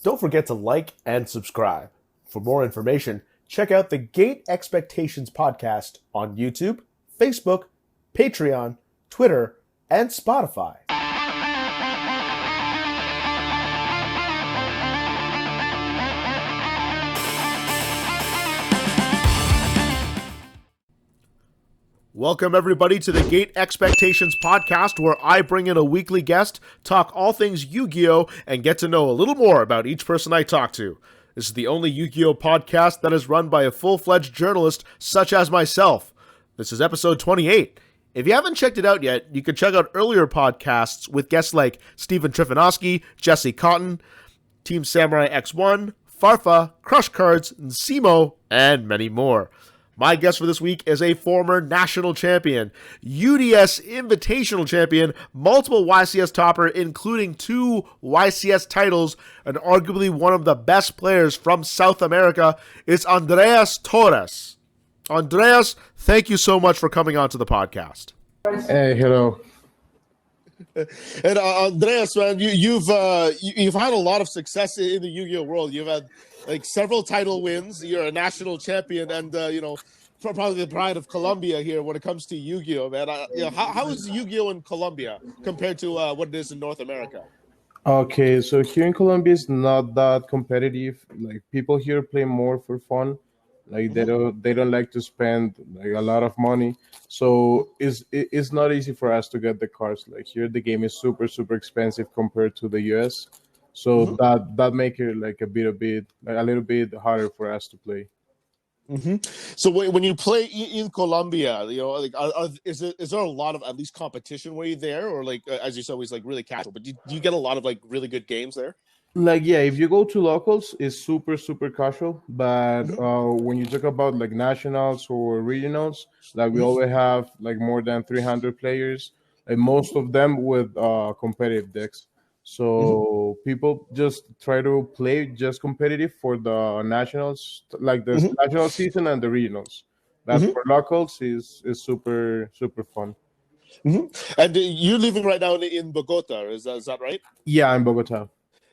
Don't forget to like and subscribe. For more information, check out the Gate Expectations podcast on YouTube, Facebook, Patreon, Twitter, and Spotify. Welcome, everybody, to the Gate Expectations podcast, where I bring in a weekly guest, talk all things Yu-Gi-Oh, and get to know a little more about each person I talk to. This is the only Yu-Gi-Oh podcast that is run by a full-fledged journalist such as myself. This is episode 28. If you haven't checked it out yet, you can check out earlier podcasts with guests like Stephen Trifanowski, Jesse Cotton, Team Samurai X1, Farfa, Crush Cards, Nsimo, and many more. My guest for this week is a former national champion, UDS Invitational champion, multiple YCS topper, including 2 YCS titles, and arguably one of the best players from South America. It's Andrés Torres. Andrés, thank you so much for coming on to the podcast. Hey, hello. And Andrés, man, you've had a lot of success in the Yu-Gi-Oh world. You've had like several title wins. You're a national champion, and probably the pride of Colombia here when it comes to Yu-Gi-Oh, man. How is Yu-Gi-Oh in Colombia compared to what it is in North America? Okay, so here in Colombia it's not that competitive. Like people here play more for fun. Like they don't like to spend like a lot of money. So it's not easy for us to get the cards. Like here the game is super expensive compared to the US. So that make it like a little bit harder for us to play. So when you play in Colombia, is there a lot of at least competition when you're there, or like as you said, it's like really casual? But do you get a lot of like really good games there? Like yeah, if you go to locals, it's super casual. But when you talk about like nationals or regionals, like we always have like more than 300 players, and most of them with competitive decks. So people just try to play just competitive for the nationals, like the national season and the regionals. But for locals is super fun. And you're living right now in Bogota, is that right? Yeah, in Bogota.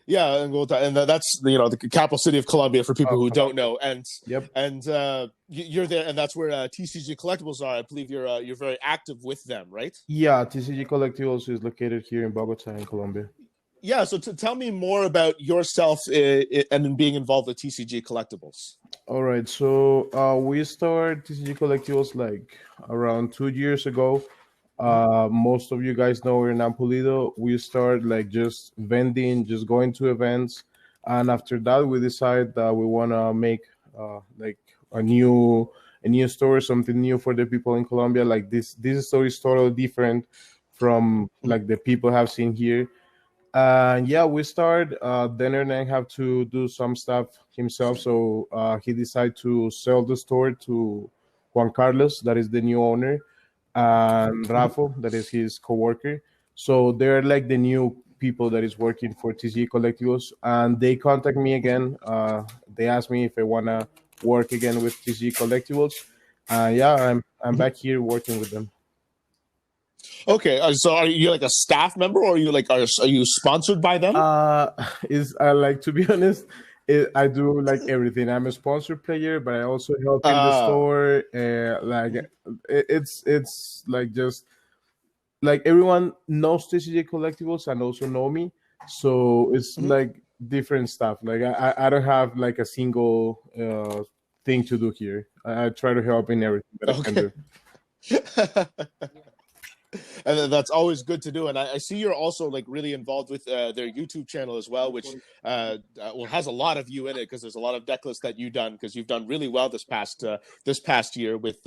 Yeah, in Bogota, and that's the capital city of Colombia for people who don't know. And you're there, and that's where TCG Collectibles are. I believe you're very active with them, right? Yeah, TCG Collectibles is located here in Bogota, in Colombia. Yeah, so tell me more about yourself and being involved with TCG Collectibles. All right, so we started TCG Collectibles like around 2 years ago. Most of you guys know we're in Ampulido. We start like just vending, just going to events, and after that we decide that we want to make like a new store, something new for the people in Colombia. Like this store is totally different from like the people have seen here. Yeah, we start. Then Hernan have to do some stuff himself, so he decided to sell the store to Juan Carlos, that is the new owner, and Rafa, that is his coworker. So they're like the new people that is working for TCG Collectibles, and they contact me again. They ask me if I wanna work again with TCG Collectibles. Yeah, I'm back here working with them. Okay, so are you like a staff member, or are you like are you sponsored by them? Like to be honest, I do like everything. I'm a sponsored player, but I also help in the store. Like it's like just like everyone knows TCG Collectibles and also know me, so it's like different stuff. Like I don't have like a single thing to do here. I try to help in everything that I can do. And that's always good to do. And I see you're also like really involved with their YouTube channel as well, which has a lot of you in it, because there's a lot of deck lists that you've done, because you've done really well this past year with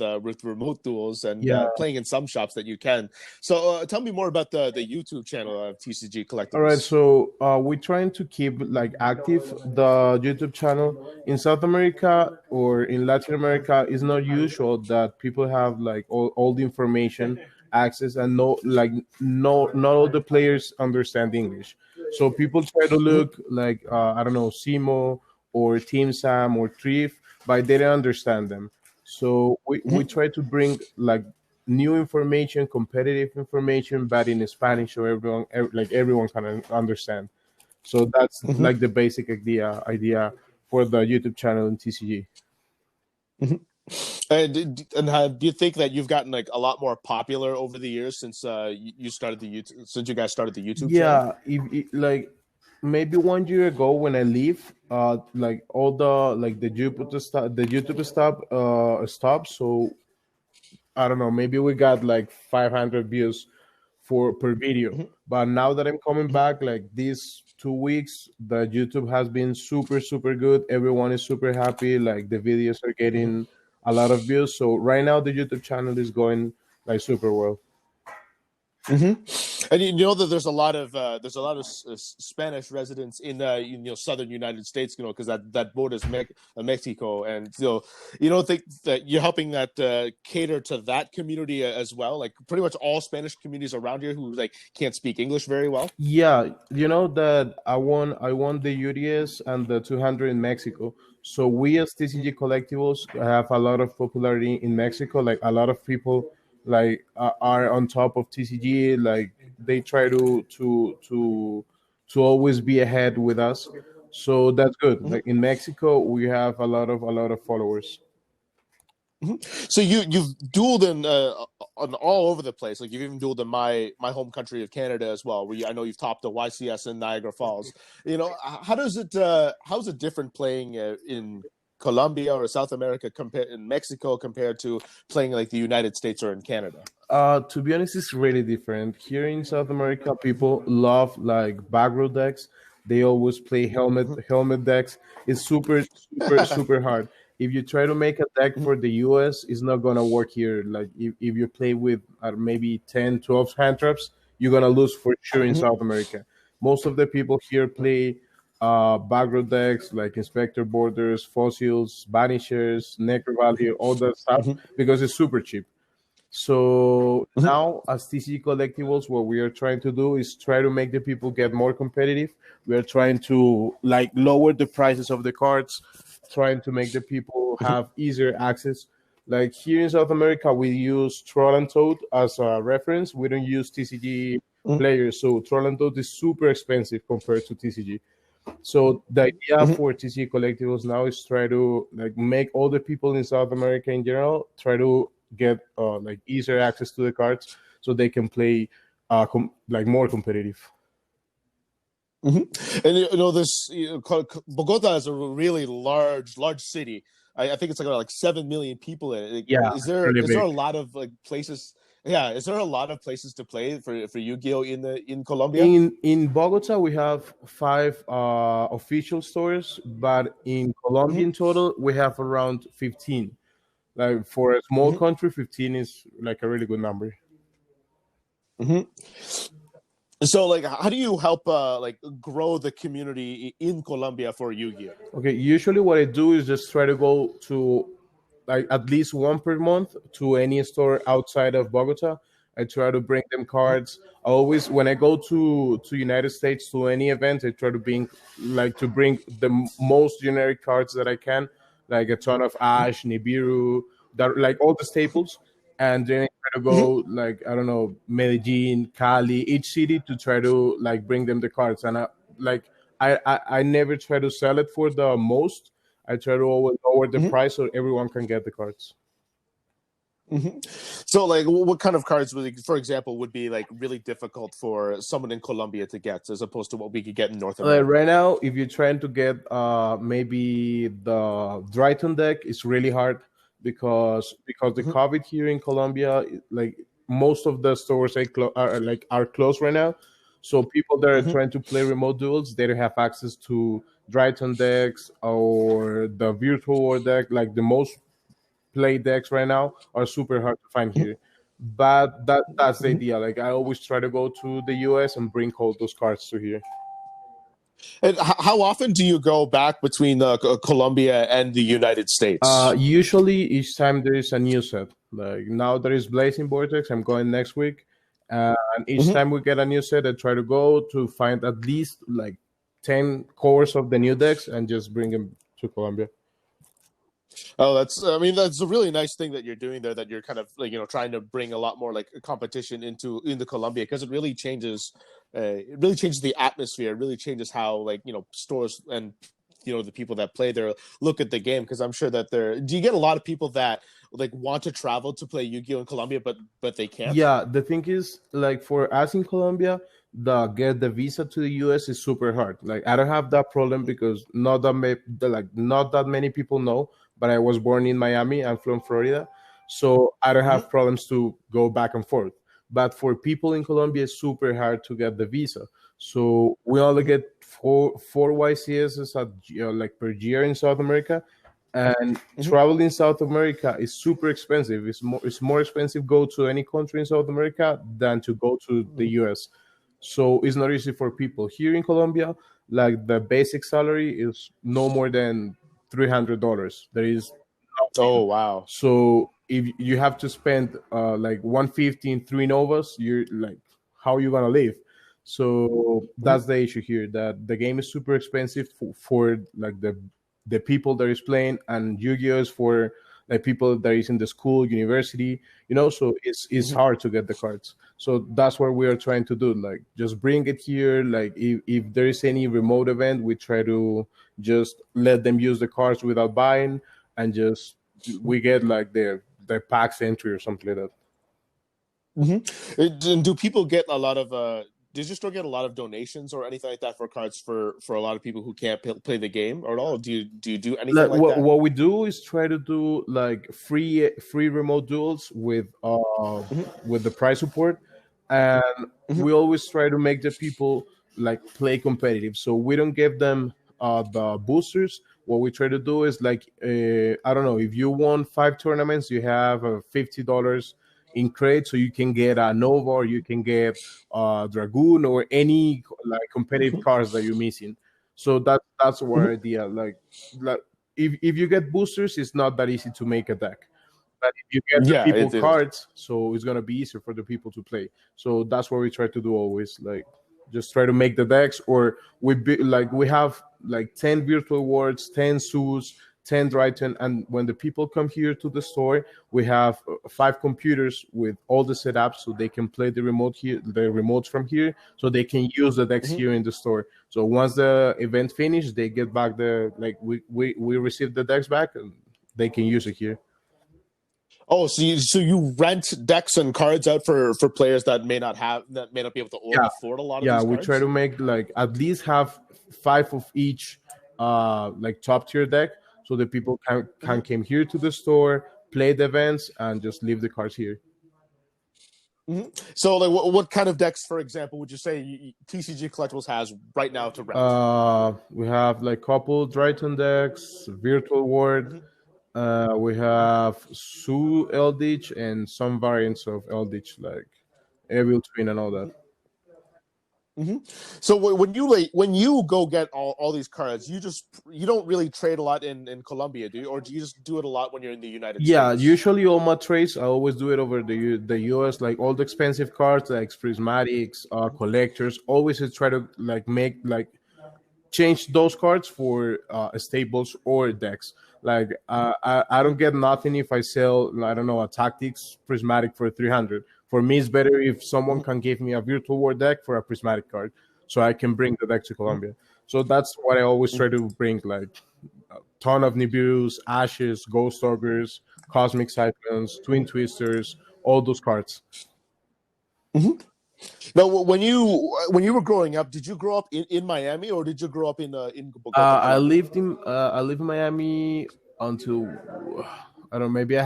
remote duels and playing in some shops that you can. So tell me more about the YouTube channel of TCG Collectibles. All right, so we're trying to keep like active the YouTube channel. In South America or in Latin America, it's not usual that people have like all the information access, and not all the players understand English. So people try to look like I don't know, Simo or Team Sam or Trif, but they don't understand them. So we try to bring like new information, competitive information, but in Spanish, so everyone can understand. So that's Mm-hmm. like the basic idea for the YouTube channel in TCG. Mm-hmm. Do you think that you've gotten like a lot more popular over the years since you started the YouTube, since you guys started the YouTube channel? Yeah, like maybe 1 year ago when I leave, like all the like the YouTube stuff stopped. So I don't know, maybe we got like 500 views for per video. Mm-hmm. But now that I'm coming back, like these 2 weeks, the YouTube has been super good. Everyone is super happy. Like the videos are Mm-hmm. getting a lot of views. So right now the YouTube channel is going like super well. Mm-hmm. And you know that there's a lot of Spanish residents in southern United States, because that borders Mexico, and you don't think that you're helping that cater to that community as well, like pretty much all Spanish communities around here who like can't speak English very well. Yeah, you know that I won the UDS and the 200 in Mexico. So we as TCG collectibles have a lot of popularity in Mexico. Like a lot of people like are on top of TCG. Like they try to always be ahead with us. So that's good. Mm-hmm. Like in Mexico, we have a lot of followers. So you've dueled in on all over the place. Like you've even dueled in my home country of Canada as well. Where I know you've topped the YCS in Niagara Falls. How's it different playing in Colombia or South America compared in Mexico compared to playing like the United States or in Canada? To be honest, it's really different. Here in South America, people love like backrow decks. They always play helmet decks. It's super hard. If you try to make a deck for the US, it's not gonna work here. Like if you play with maybe 10, 12 hand traps, you're gonna lose for sure in South America. Most of the people here play backrow decks like Inspector Borders, Fossils, Banishers, Necro Value, all that stuff because it's super cheap. So now, as TCG Collectibles, what we are trying to do is try to make the people get more competitive. We are trying to like lower the prices of the cards, trying to make the people have easier access. Like here in South America, we use Troll and Toad as a reference. We don't use TCG players, so Troll and Toad is super expensive compared to TCG. So the idea for TCG Collectibles now is try to like make all the people in South America in general try to get like easier access to the cards so they can play like more competitive. And this Bogota is a really large city. I think it's like about like 7 million people in it. Yeah, Is it's there really is there big. a lot of like places? Yeah, is there a lot of places to play for Yu-Gi-Oh in Colombia? In Bogota, we have five official stores, but in Colombia Mm-hmm. in total, we have around 15. Like for a small Mm-hmm. country, 15 is like a really good number. Mm-hmm. So, like, how do you help like grow the community in Colombia for Yu-Gi-Oh? Okay, usually what I do is just try to go to like at least one per month to any store outside of Bogota. I try to bring them cards. I always when I go to United States to any event, I try to bring the most generic cards that I can, like a ton of Ash, Nibiru, that like all the staples. And then I try to go like I don't know Medellin, Cali, each city to try to like bring them the cards. And like I never try to sell it for the most. I try to always lower the Mm-hmm. price so everyone can get the cards. Mm-hmm. So, like, what kind of cards would, for example, would be like really difficult for someone in Colombia to get, as opposed to what we could get in North Like America? right now, if you're trying to get maybe the Drytron deck, it's really hard because the Mm-hmm. COVID here in Colombia, like most of the stores are closed right now. So people that are Mm-hmm. trying to play remote duels, they don't have access to Drytron decks or the virtual war deck. Like the most play decks right now are super hard to find here. But that's the Mm-hmm. idea. Like I always try to go to the US and bring all those cards to here. And how often do you go back between Colombia and the United States? Usually each time there is a new set. Like now there is Blazing Vortex. I'm going next week, and each Mm-hmm. time we get a new set, I try to go to find at least like 10 cores of the new decks and just bring them to Colombia. Oh, that's a really nice thing that you're doing there. That you're kind of like trying to bring a lot more like competition into Colombia, because it really changes it really changes the atmosphere. It really changes how like stores and the people that play there look at the game, because I'm sure that do you get a lot of people that like want to travel to play Yu-Gi-Oh in Colombia but they can't? Yeah, the thing is, like for us in Colombia, the get the visa to the US is super hard. Like I don't have that problem because not that many people know, but I was born in Miami. I'm from Florida, so I don't have problems to go back and forth. But for people in Colombia, it's super hard to get the visa. So we only get four YCSs at like per year in South America, and traveling South America is super expensive. It's more expensive go to any country in South America than to go to the US. So it's not easy for people here in Colombia. Like the basic salary is no more than $300. There is Oh wow. so if you have to spend like 150 in three novas, you're like, how are you gonna live? So that's the issue here. That the game is super expensive for like the people that is playing, and Yu-Gi-Oh is for like people that is in the school, university. So it's hard to get the cards. So that's what we are trying to do. Like just bring it here. Like if there is any remote event, we try to just let them use the cards without buying, and just we get like the packs entry or something like that. Do people get a lot of does your store get a lot of donations or anything like that for cards for a lot of people who can't play the game or at all? Do you do anything like that? What we do is try to do like free remote duels with the prize support, and we always try to make the people like play competitive. So we don't give them the boosters. What we try to do is like I don't know, if you won 5 tournaments, you have $50 in credit, so you can get a Nova, or you can get Dragoon, or any like competitive cards that you're missing. So that's our idea. Like if you get boosters, it's not that easy to make a deck. But if you get the people cards, so it's gonna be easier for the people to play. So that's what we try to do always. Like just try to make the decks, or we have like 10 virtual words, 10 Sus, 10 Drytron, and when the people come here to the store, we have 5 computers with all the setups, so they can play the remotes from here, so they can use the decks here in the store. So once the event finished, they get back we receive the decks back, and they can use it here. Oh, so you rent decks and cards out for players that may not be able to afford a lot of these cards? We try to make like at least have 5 of each like top tier deck, so the people can come here to the store, play the events, and just leave the cards here. So like what kind of decks, for example, would you say TCG Collectibles has right now to rent? We have like couple Drytron decks, Virtual World. We have Su Eldritch and some variants of Eldritch, like Evil Twin and all that. So when you go get all these cards, you don't really trade a lot in Colombia, do you? Or do you just do it a lot when you're in the United States? Yeah, usually all my trades I always do it over the US. Like all the expensive cards, like prismatics, collectors. Always I try to make change those cards for staples or decks. Like I don't get nothing if I sell, I don't know, a tactics prismatic for 300. For me, it's better if someone can give me a virtual war deck for a prismatic card, so I can bring the deck to Colombia. So that's what I always try to bring, like a ton of Nibiru's, Ashes, Ghost Ogres, Cosmic Cyclones, Twin Twisters, all those cards. Now, when you were growing up, did you grow up in Miami, or did you grow up in Bogota? I lived in Miami until I don't know, maybe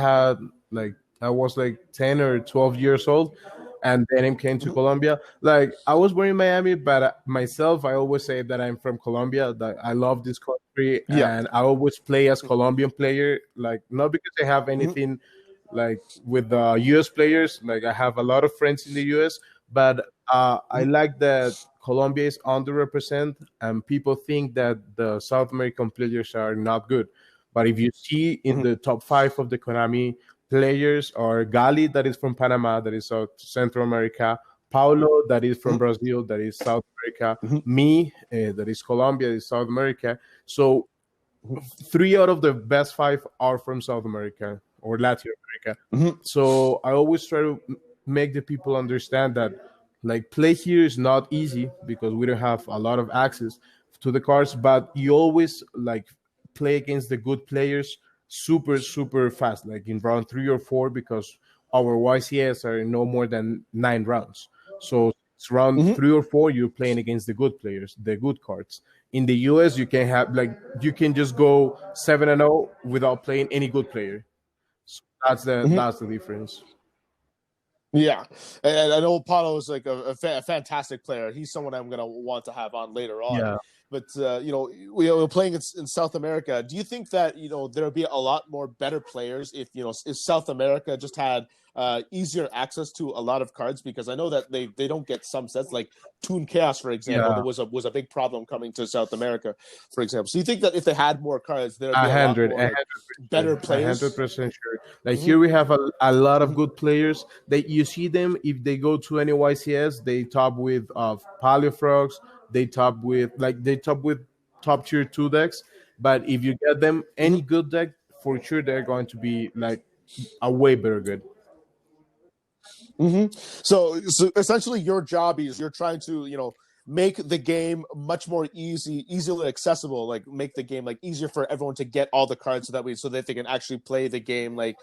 I was like 10 or 12 years old, and then I came to Colombia. Like I was born in Miami, but myself, I always say that I'm from Colombia. That I love this country, and I always play as Colombian player. Like not because I have anything like with the US players. Like I have a lot of friends in the US, but I like that Colombia is underrepresented, and people think that the South American players are not good. But if you see in the top 5 of the Konami players are Gali, that is from Panama, that is South Central America, Paulo, that is from Brazil, that is South America, me, that is Colombia, that is South America. So 3 out of the best 5 are from South America or Latin America. So I always try to make the people understand that like play here is not easy because we don't have a lot of access to the cards, but you always like play against the good players super fast, like in round 3 or 4, because our YCS are no more than 9 rounds. So it's round Hmm. 3 or 4, you're playing against the good players, the good cards. In the US, you can have like you can just go 7-0 without playing any good player. So that's the difference. Yeah, and I know Paulo is like a fantastic player. He's someone I'm gonna want to have on later on. Yeah. But we're playing in South America. Do you think that there'll be a lot more better players if South America just had easier access to a lot of cards? Because I know that they don't get some sets like Toon Chaos, for example. Yeah. There was a big problem coming to South America, for example. So you think that if they had more cards, there'd be A a lot hundred, more a like hundred better percent, a hundred players? percent sure. Like Hmm. here we have a lot of good players. That you see them if they go to any YCS, they top with Paleofrogs. They top with top tier 2 decks. But if you get them any good deck, for sure they're going to be like a way better good. Hmm. So essentially, your job is you're trying to make the game much more easily accessible. Like make the game like easier for everyone to get all the cards so that they can actually play the game like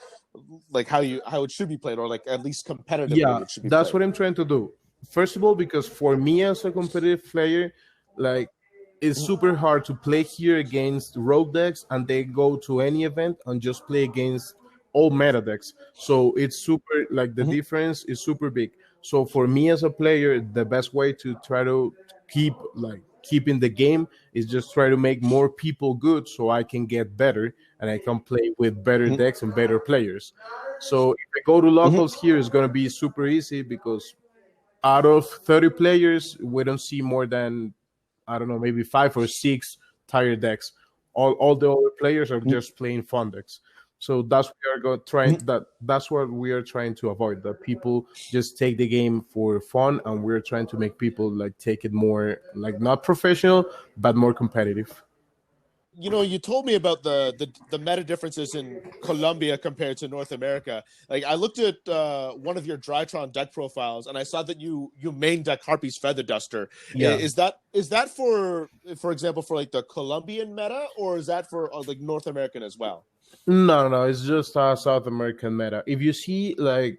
how it should be played, or like at least competitively Yeah, it should be that's played. what I'm trying to do. First of all, because for me as a competitive player, like it's super hard to play here against rogue decks and they go to any event and just play against all meta decks. So it's super like the Hmm. difference is super big. So for me as a player, the best way to try to keep in the game is just try to make more people good so I can get better and I can play with better Hmm. decks and better players. So if I go to Hmm. locals here, it's gonna be super easy because out of 30 players, we don't see more than I don't know, maybe 5 or 6 tired decks. All the other players are just playing fun decks. So that's what we are going trying that's what we are trying to avoid. That people just take the game for fun, and we're trying to make people like take it more like not professional but more competitive. You told me about the meta differences in Colombia compared to North America. Like I looked at one of your Drytron deck profiles, and I saw that you main deck Harpy's Feather Duster. Yeah. Is that for example for like the Colombian meta, or is that for like North American as well? No, it's just South American meta. If you see, I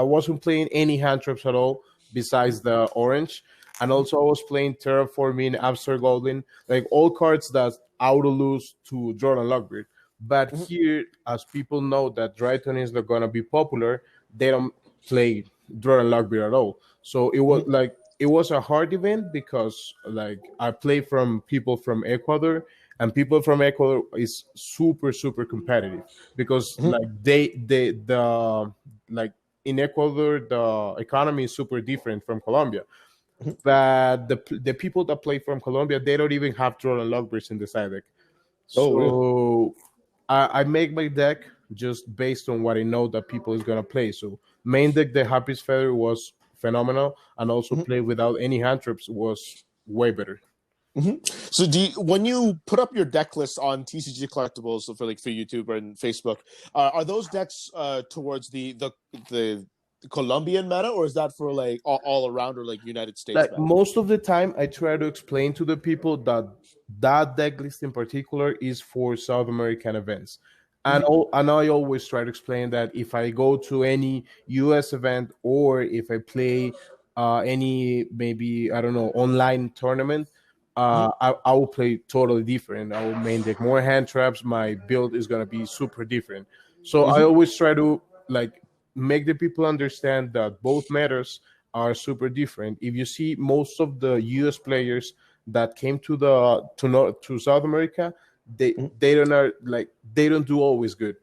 wasn't playing any hand traps at all besides the orange, and also I was playing terraforming, abstract golden, like all cards that auto lose to Jordan Lockbeard. But Mhm. here, as people know that Drytron is not gonna be popular, they don't play Jordan Lockbeard at all. So it was a hard event because like I play from people from Ecuador, and people from Ecuador is super competitive because Mhm. the like in Ecuador the economy is super different from Colombia. Mhm. But the people that play from Colombia, they don't even have drawn and logbridge in the side deck. Oh, really? So I make my deck just based on what I know that people is gonna play. So main deck the Happy's Feather was phenomenal, and also Mhm. play without any hand traps was way better. Mhm. So when you put up your deck list on TCG Collectibles for YouTube and Facebook, are those decks towards the Colombian meta, or is that for like all around or like United States Like meta? most of the time I try to explain to the people that that deck list in particular is for South American events, Hmm. and I always try to explain that if I go to any US event, or if I play any, maybe I don't know, online tournament, I will play totally different. I will main deck more hand traps. My build is gonna be super different. So I Hmm. always try to like make the people understand that both matters are super different. If you see most of the US players that came to South America, they don't are like they don't do always good.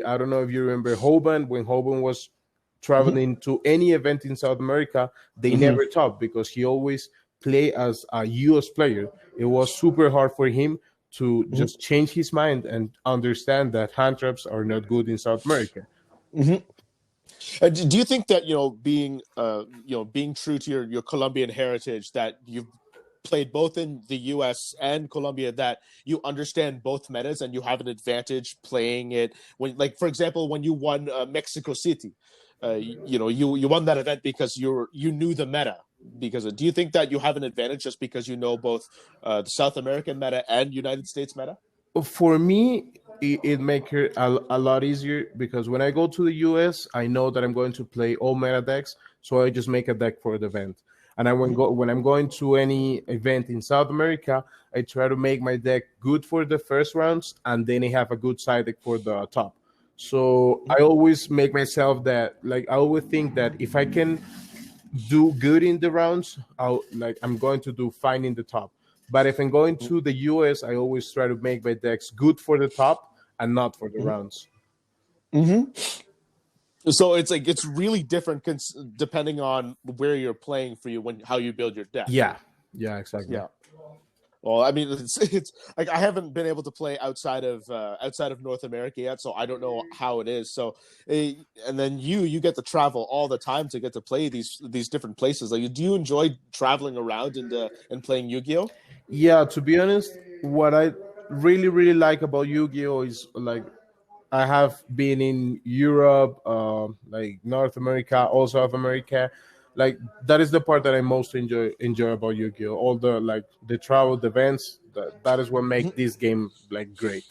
I don't know if you remember Hoban. When Hoban was Hmm. traveling to any event in South America, they Hmm. never top because he always play as a US player. It was super hard for him to Hmm. just change his mind and understand that hand traps are not good in South America. Hmm. Do you think that being true to your Colombian heritage, that you've played both in the U.S. and Colombia, that you understand both metas and you have an advantage playing it when, like, for example, when you won Mexico City? you won that event because you knew the meta. Because do you think that you have an advantage just because you know both the South American meta and United States meta? For me, it makes it a lot easier because when I go to the US, I know that I'm going to play all meta decks, so I just make a deck for the event. And when I'm going to any event in South America, I try to make my deck good for the first rounds, and then I have a good side deck for the top. So I always make myself that, like, I always think that if I can do good in the rounds, I'm going to do fine in the top. But if I'm going to the US, I always try to make my decks good for the top and not for the rounds. So it's like it's really different depending on where you're playing for you when how you build your deck. Yeah, exactly. Yeah. Well, I mean, it's like I haven't been able to play outside of North America yet, so I don't know how it is. So, and then you get to travel all the time to get to play these different places. Like, do you enjoy traveling around and playing Yu-Gi-Oh? Yeah, to be honest, what I really like about Yu-Gi-Oh is like I have been in Europe, like North America, all South America. Like that is the part that I most enjoy about Yu-Gi-Oh. All the like the travel, the events. That is what make this game like great.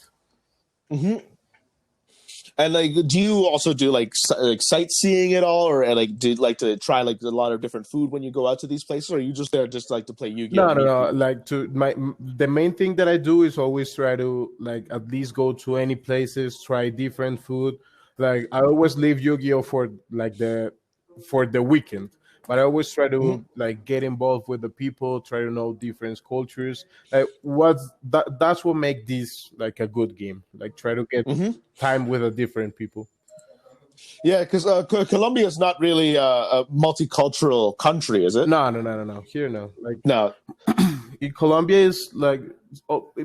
And like, do you also do like sightseeing at all, or like do you like to try like a lot of different food when you go out to these places, or are you just there just like to play Yu-Gi-Oh No, and no, meet no. people? Like the main thing that I do is always try to like at least go to any places, try different food. Like I always leave Yu-Gi-Oh for like the weekend, but I always try to like get involved with the people, try to know different cultures. Like that's what make this like a good game. Like try to get time with a different people. Yeah, because Colombia is not really a multicultural country, is it? No, no, no, no, no. Here, no. Like No. Colombia is like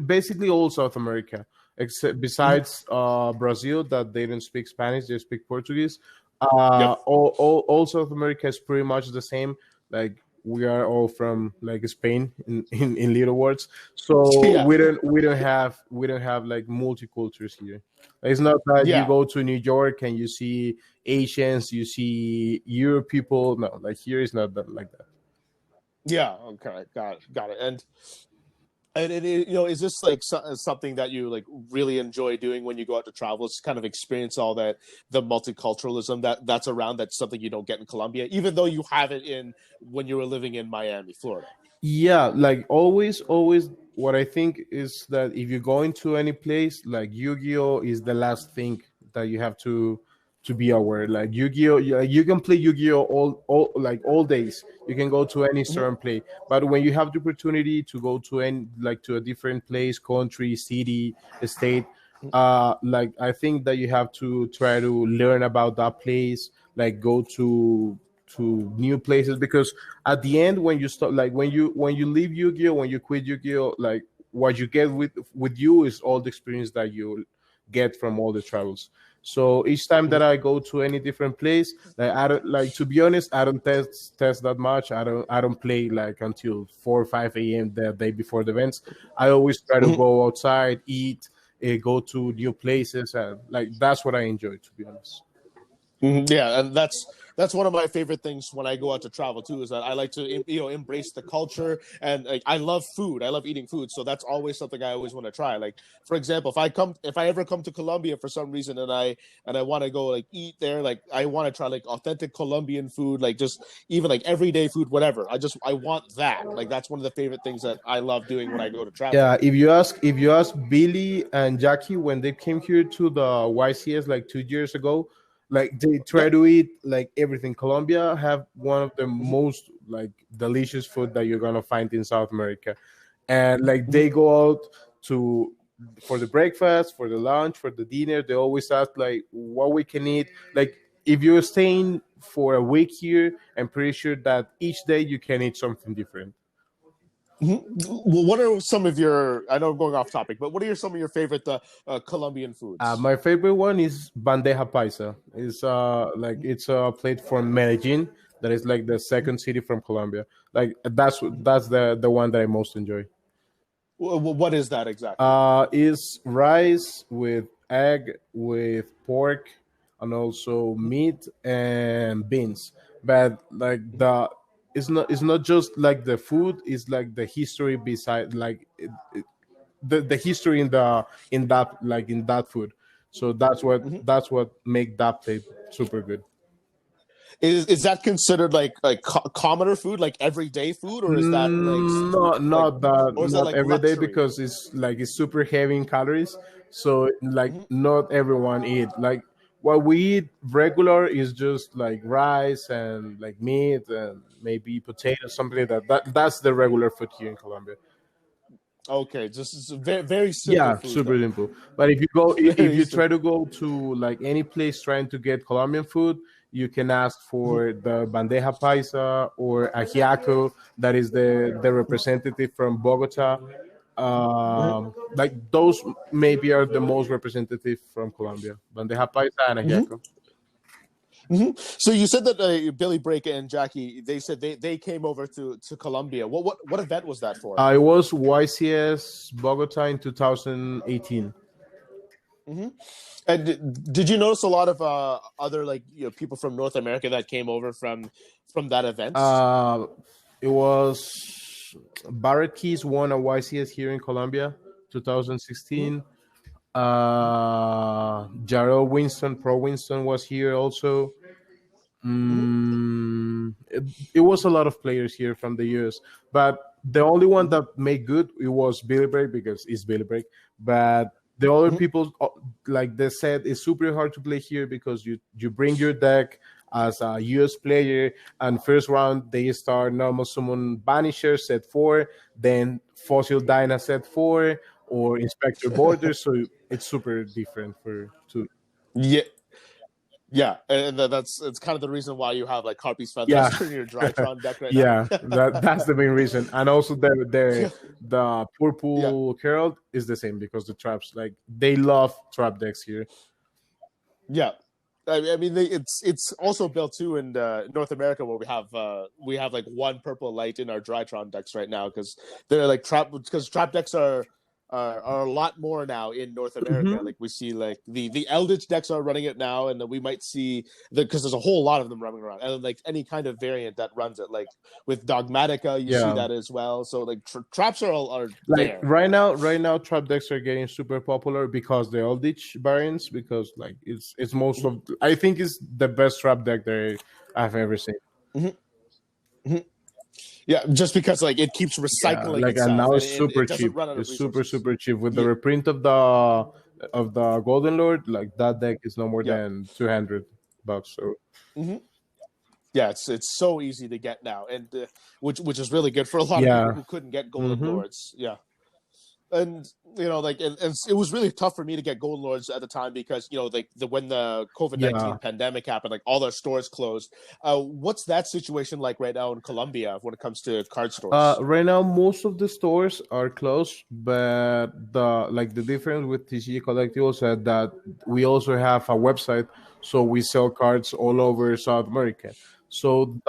basically all South America, except besides Brazil, that they don't speak Spanish, they speak Portuguese. Yep. All South America is pretty much the same. Like we are all from like Spain in little words, so Yeah. we don't have like multicultures here. It's not that you Yeah. go to New York and you see Asians, you see Europe people. No, like here is not that like that. Yeah. Okay. Got it. And is this like something that you like really enjoy doing when you go out to travel? It's kind of experience all that the multiculturalism that's around. That's something you don't get in Colombia, even though you have it in when you were living in Miami, Florida. Yeah, like always, what I think is that if you go into any place, like Yu-Gi-Oh is the last thing that you have to be aware. Like Yu-Gi-Oh, you can play Yu-Gi-Oh all days. You can go to any store and play. But when you have the opportunity to go to any like to a different place, country, city, state, like I think that you have to try to learn about that place, like go to new places because at the end when you start like when you leave Yu-Gi-Oh, when you quit Yu-Gi-Oh, like what you get with you is all the experience that you get from all the travels. So each time that I go to any different place, like I don't like to be honest, I don't test that much. I don't play like until 4 or 5 a.m. the day before the events. I always try to go outside, eat, go to new places, and like that's what I enjoy, to be honest. Yeah, and that's one of my favorite things when I go out to travel too. Is that I like to embrace the culture and like I love food. I love eating food, so that's always something I always want to try. Like for example, if I ever come to Colombia for some reason and I want to go like eat there, like I want to try like authentic Colombian food, like just even like everyday food, whatever. I want that. Like that's one of the favorite things that I love doing when I go to travel. Yeah, if you ask Billy and Jackie when they came here to the YCS like 2 years ago, like they try Yep. to eat like everything. Colombia have one of the most like delicious food that you're gonna find in South America, and like they go out to for the breakfast, for the lunch, for the dinner. They always ask like what we can eat. Like if you're staying for a week here, I'm pretty sure that each day you can eat something different. Well, what are some of your? I know I'm going off topic, but what are some of your favorite Colombian foods? My favorite one is bandeja paisa. It's it's a plate from Medellin that is like the second city from Colombia. Like that's the one that I most enjoy. What is that exactly? Is rice with egg with pork, and also meat and beans. But like it's not just like the food, it's like the history beside like the history in that food. So that's what make that plate super good. Is that considered like commoner food, like everyday food, or is that like Not like, not that or is that not like every day luxury? because it's super heavy in calories. So like not everyone eat like what we eat regular is just like rice and like meat and maybe potatoes, something like that. That's the regular food here in Colombia. Okay, just it's very very simple Yeah, food super then. simple. But if Very you try simple. to go to like any place trying to get Colombian food, you can ask for the bandeja paisa or ajiaco. That is the representative from Bogota. Like those maybe are the most representative from Colombia. Bandeja paisa and ajiaco. So you said that Billy Brake and Jackie, they said they came over to Colombia. What event was that for? I was YCS Bogota in 2018. And did you notice a lot of other like people from North America that came over from that event? Uh, it was Barrett Keys won a YCS here in Colombia, 2016. Jarrell Winston, Pro Winston was here also. It was a lot of players here from the US, but the only one that made good it was Billy Brake because it's Billy Brake. But the other people, like they said, it's super hard to play here because you bring your deck as a US player, and first round they start normal summon Banisher set 4, then Fossil Dyna set 4, or Inspector Borders. So it's super different for two. Yeah, yeah, and that's it's kind of the reason why you have like Harpy's Yeah. Feathers in your Drytron deck right now. Yeah, that's the main reason. And also Yeah, the yeah, purple herald is the same because the traps like they love trap decks here. yeah. I mean, it's also built too in North America where we have like one purple light in our Drytron decks right now because they're like trap decks are a lot more now in North America. Hmm. Like we see like the Eldritch decks are running it now, and then we might see because there's a whole lot of them running around, and like any kind of variant that runs it. Like with Dogmatica, you see Yeah, that as well. So like traps are like there. right now trap decks are getting super popular because the Eldritch variants because like it's most of I think it's the best trap deck that I've ever seen. Yeah, just because like it keeps Yeah, recycling like and itself now and it's super it doesn't cheap. run out of It's super resources. super cheap with the Yeah, reprint of the Golden Lord. Like that deck is no more yeah. than $200. So Yeah, it's so easy to get now, and which is really good for a lot of people yeah. who couldn't get Golden Mm-hmm. Lords. Yeah, and like and it was really tough for me to get Golden Lords at the time because like when the Yeah. COVID-19 pandemic happened, like all our stores closed. What's that situation like right now in Colombia when it comes to card stores? Right now, most of the stores are closed, but the difference with TCG Collectibles is that we also have a website, so we sell cards all over South America. So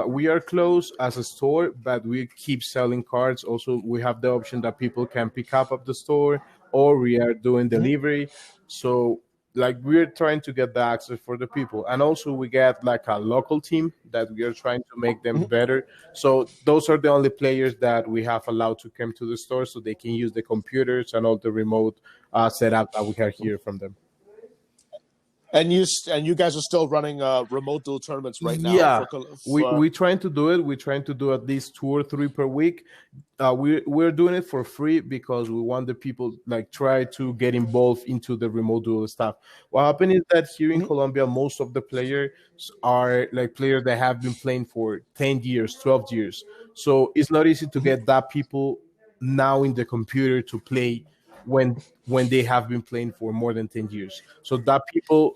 we are closed as a store, but we keep selling cards. Also, we have the option that people can pick up at the store, or we are doing delivery. So like we're trying to get the access for the people, and also we get like a local team that we are trying to make them better. So those are the only players that we have allowed to come to the store so they can use the computers and all the remote setup that we have here from them. And you guys are still running remote duel tournaments right now Yeah, for we trying to do it. We're trying to do at least 2 or 3 per week. We're doing it for free because we want the people like try to get involved into the remote duel stuff. What happened is that here in Colombia, most of the players are like players that have been playing for 10 years, 12 years. So it's not easy to get that people now in the computer to play when they have been playing for more than 10 years. So that people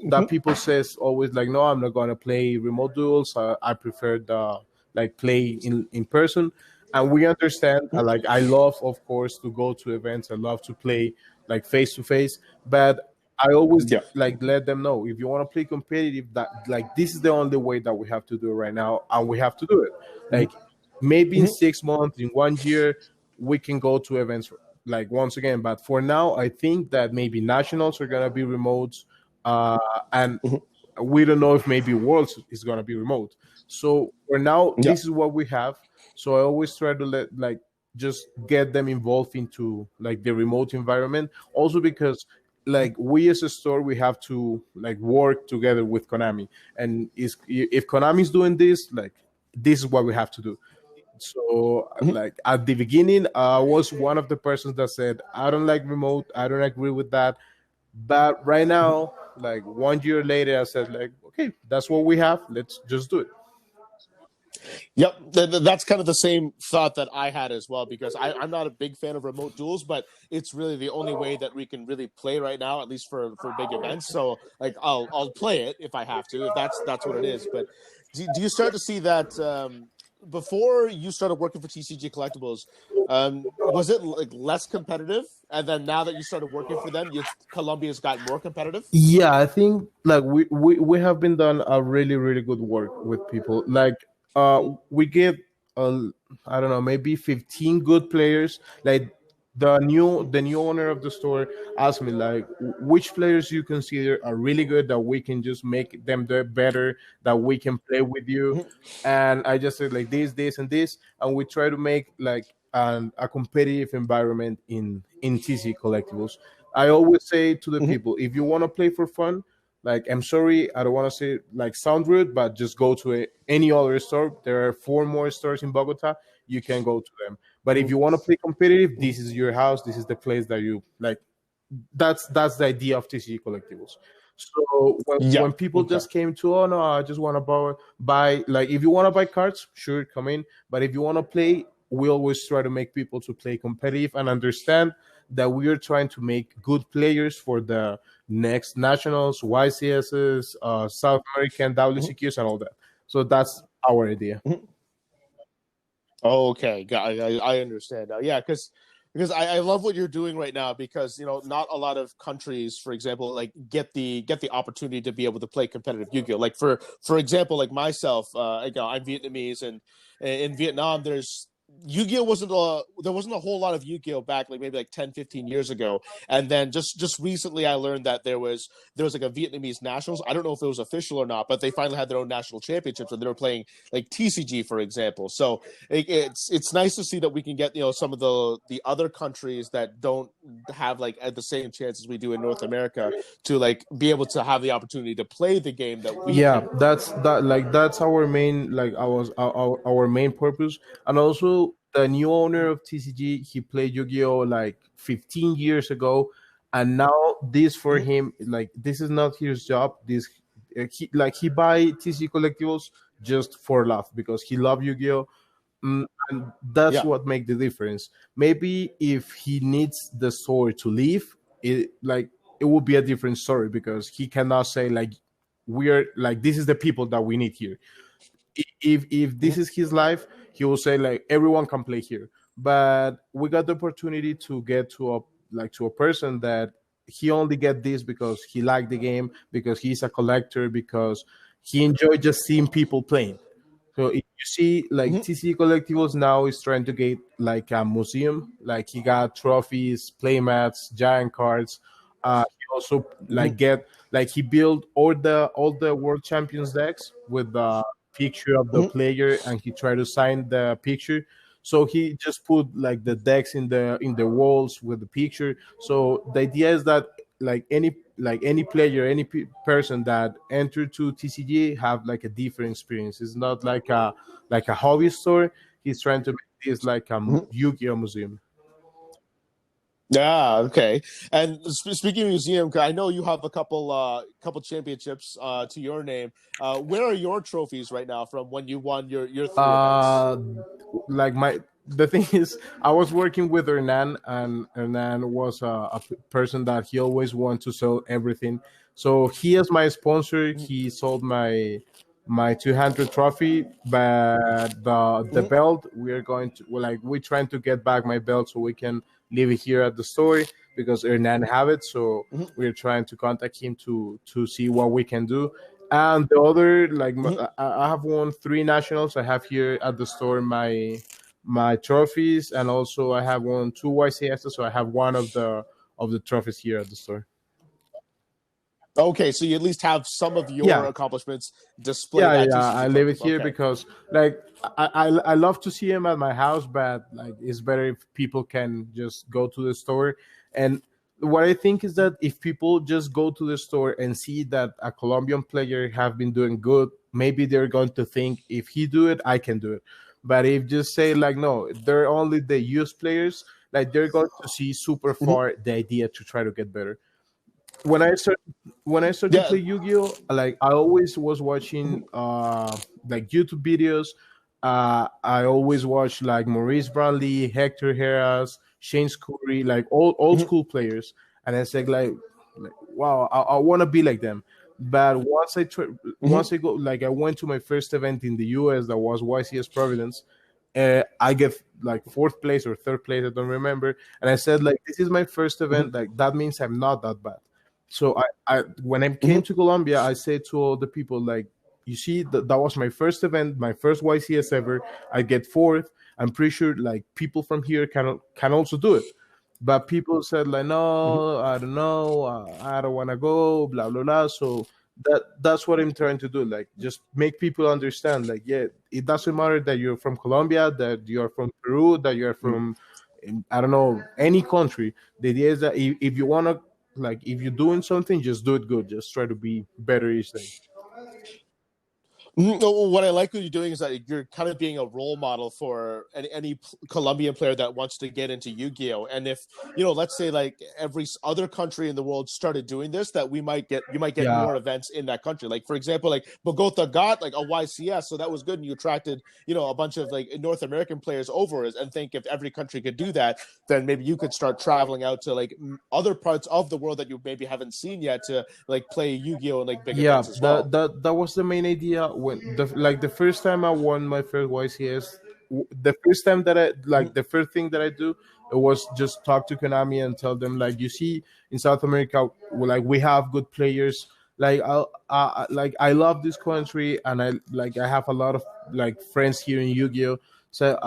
says always like, no, I'm not going to play remote duels. I prefer the like play in person. And we understand, like I love of course to go to events. I love to play like face to face, but I always Yeah. like let them know if you want to play competitive that like this is the only way that we have to do it right now, and we have to do it. Like maybe in 6 months, in 1 year, we can go to events like once again. But for now, I think that maybe nationals are gonna be remote, and we don't know if maybe Worlds is gonna be remote. So for now, Yeah. this is what we have. So I always try to let like just get them involved into like the remote environment. Also because like we as a store, we have to like work together with Konami, and is if Konami is doing this, like this is what we have to do. So like at the beginning, I was one of the persons that said I don't like remote, I don't agree with that. But right now, like 1 year later, I said like, okay, that's what we have. Let's just do it. Yep, that's kind of the same thought that I had as well, because I'm not a big fan of remote duels, but it's really the only way that we can really play right now, at least for big events. So like I'll play it if I have to, if that's what it is. But do you start to see that before you started working for TCG Collectibles, was it like less competitive, and then now that you started working for them, Colombia's got more competitive? Yeah, I think like we have been done a really good work with people. Like we get uh I don't know, maybe 15 good players. Like the new owner of the store asked me like which players you consider are really good that we can just make them better, that we can play with you. And I just said like this and this, and we try to make like a competitive environment in TC collectibles. I always say to the people, if you want to play for fun, like I'm sorry, I don't want to say like sound rude, but just go to any other store. There are four more stores in Bogota. You can go to them. But if you want to play competitive, this is your house. This is the place that you like. That's the idea of TCG collectibles. So Yeah. when people Okay. just came to, oh no, I just want to buy like if you want to buy cards, sure, come in. But if you want to play, we always try to make people to play competitive and understand that we are trying to make good players for the next nationals, YCSs, South American WCQs, and all that. So that's our idea. Okay, I understand now. Yeah, because I love what you're doing right now, because not a lot of countries, for example, like get the opportunity to be able to play competitive Yu-Gi-Oh. Like for example, like myself, I'm Vietnamese, and in Vietnam there's Yu-Gi-Oh there wasn't a whole lot of Yu-Gi-Oh back like maybe like 10, 15 years ago. And then just recently I learned that there was like a Vietnamese nationals. I don't know if it was official or not, but they finally had their own national championships, and they were playing like TCG, for example. So it's nice to see that we can get some of the other countries that don't have like at the same chance as we do in North America to like be able to have the opportunity to play the game that we Yeah, can. that's our main like our main purpose. And also the new owner of TCG, he played Yu-Gi-Oh like 15 years ago, and now this for him, like this is not his job. This he buy TCG collectibles just for love because he love Yu-Gi-Oh. And that's Yeah. what make the difference. Maybe if he needs the story to leave, it would be a different story because he cannot say like we're like this is the people that we need here. If this is his life, he will say like everyone can play here. But we got the opportunity to get to a person that he only get this because he liked the game, because he's a collector, because he enjoyed just seeing people playing. So if you see like TC Collectibles now is trying to get like a museum, like he got trophies, playmats, giant cards. He also like get like he built all the world champions decks with the picture of the player, and he tried to sign the picture. So he just put like the decks in the walls with the picture. So the idea is that like any player, any person that entered to TCG have like a different experience. It's not like a hobby store. He's trying to make this like a Yu-Gi-Oh museum. Yeah, okay. And speaking of museum, 'cause I know you have a couple championships to your name. Where are your trophies right now from when you won your three events? Uh, like the thing is, I was working with Hernan, and Hernan was a person that he always wanted to sell everything. So he is my sponsor. He sold my 200 trophy, but the belt we are going to well, like we're trying to get back my belt so we can leave it here at the store because Hernan have it. So we're trying to contact him to see what we can do. And the other, like I have won three nationals. I have here at the store my trophies, and also I have won two YCSs. So I have one of the trophies here at the store. Okay, so you at least have some of your Yeah, accomplishments displayed yeah, at yeah. TCG I leave Collective. it here Okay. because like I love to see him at my house, but like it's better if people can just go to the store. And what I think is that if people just go to the store and see that a Colombian player have been doing good, maybe they're going to think if he do it, I can do it. But if just say like no, they're only the youth players, like they're going to see super Mhm. far the idea to try to get better. When I started to Yeah. play Yu-Gi-Oh, like I always was watching Mhm. like YouTube videos. I always watch like Maurice Brownlee, Hector Heras, Shane Scurry, like old Mhm. school players, and I said like wow, I want to be like them. But Mhm. once I go like I went to my first event in the US that was YCS Providence. I get like fourth place or third place, I don't remember. And I said like this is my first Mhm. event, like that means I'm not that bad. So I when I came Mhm. to Colombia, I said to all the people like, you see, that was my first event, my first YCS ever. I get fourth. I'm pretty sure like people from here can also do it. But people said like, Mhm. no, I don't know, I don't want to go, blah blah blah. So that's what I'm trying to do. Like, just make people understand. Like, yeah, it doesn't matter that you're from Colombia, that you're from Peru, that you're Mhm. from I don't know, any country. The idea is that if you want to, like, if you're doing something, just do it good. Just try to be better each day. No, what I like what you're doing is that you're kind of being a role model for any Colombian player that wants to get into Yu-Gi-Oh. And if let's say like every other country in the world started doing this, that you might get Yeah, more events in that country. Like for example, like Bogota got like a YCS, so that was good, and you attracted a bunch of like North American players over it. And think if every country could do that, then maybe you could start traveling out to like other parts of the world that you maybe haven't seen yet to like play Yu-Gi-Oh in like big yeah. events as well. That was the main idea when the first time I won my first YCS. The first time that I like the first thing that I do, it was just talk to Konami and tell them like, you see, in South America, like we have good players. Like like I love this country, and I have a lot of like friends here in Yu-Gi-Oh. So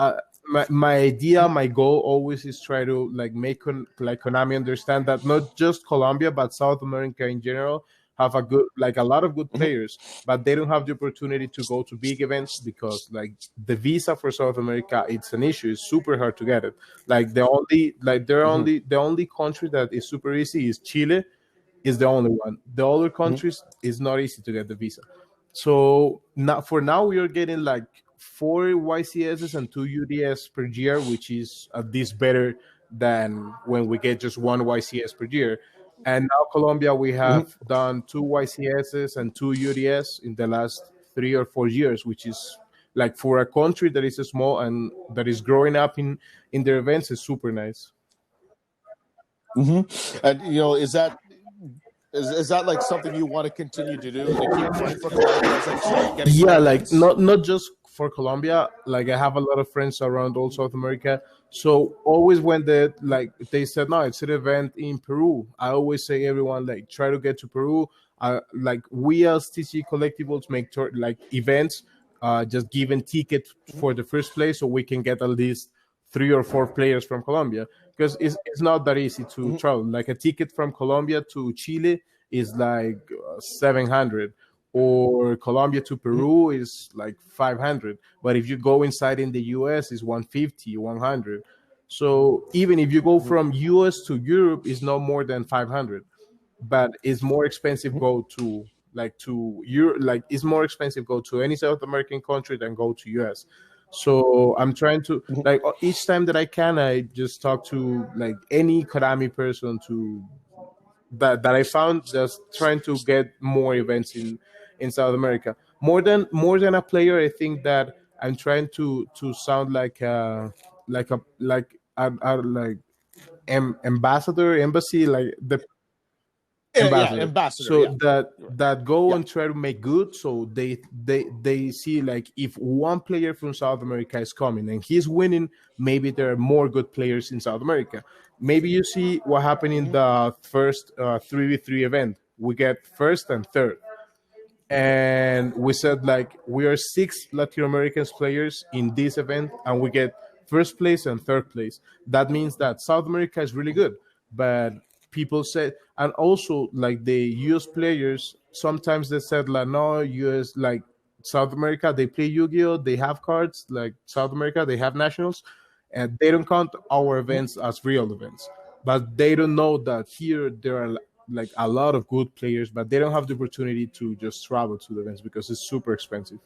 my idea, my goal always is try to like make like Konami understand that not just Colombia but South America in general have a good, like a lot of good Mhm. players, but they don't have the opportunity to go to big events because like the visa for South America, it's an issue. It's super hard to get it. Like Mhm. the only country that is super easy is Chile, is the only one. The other Mhm. countries is not easy to get the visa. So now, for now, we are getting like four YCSs and two UDS per year, which is at least better than when we get just one YCS per year. And now Colombia, we have Mhm. done two YCSs and two UDS in the last 3 or 4 years, which is like for a country that is small and that is growing up in their events is super nice. And is that like something you want to continue to do to keep pushing for Colombia as like start getting Yeah, more like events? not just for Colombia. Like I have a lot of friends around all South America. So always when they said no, it's an event in Peru, I always say everyone like try to get to Peru. Like we as TC Collectibles make like events, just giving tickets for the first place so we can get at least 3 or 4 players from Colombia, because it's not that easy to Mhm. travel. Like a ticket from Colombia to Chile is like 700, or Colombia to Mhm. Peru is like 500. But if you go inside in the US, it's 150, 100. So even if you go Mhm. from US to Europe, it's no more than 500. But it's more expensive go to like to Europe, like it's more expensive go to any South American country than go to US. So I'm trying to Mhm. like each time that I can, I just talk to like any Karami person to that I found, just trying to get more events in South America. More than a player, I think that I'm trying to sound like a like ambassador, embassy, like the Yeah, ambassador, ambassador. so Yeah. that go Yeah. and try to make good, so they see like if one player from South America is coming and he's winning, maybe there are more good players in South America. Maybe you see what happened in Mhm. the first 3v3 event. We get first and third, and we said like we are six Latin Americans players in this event, and we get first place and third place. That means that South America is really good, but people said, and also like the US players sometimes they said like no US like South America they play Yu-Gi-Oh, they have cards, like South America they have nationals, and they don't count our events as real events. But they don't know that here there are like a lot of good players, but they don't have the opportunity to just travel to the events because it's super expensive.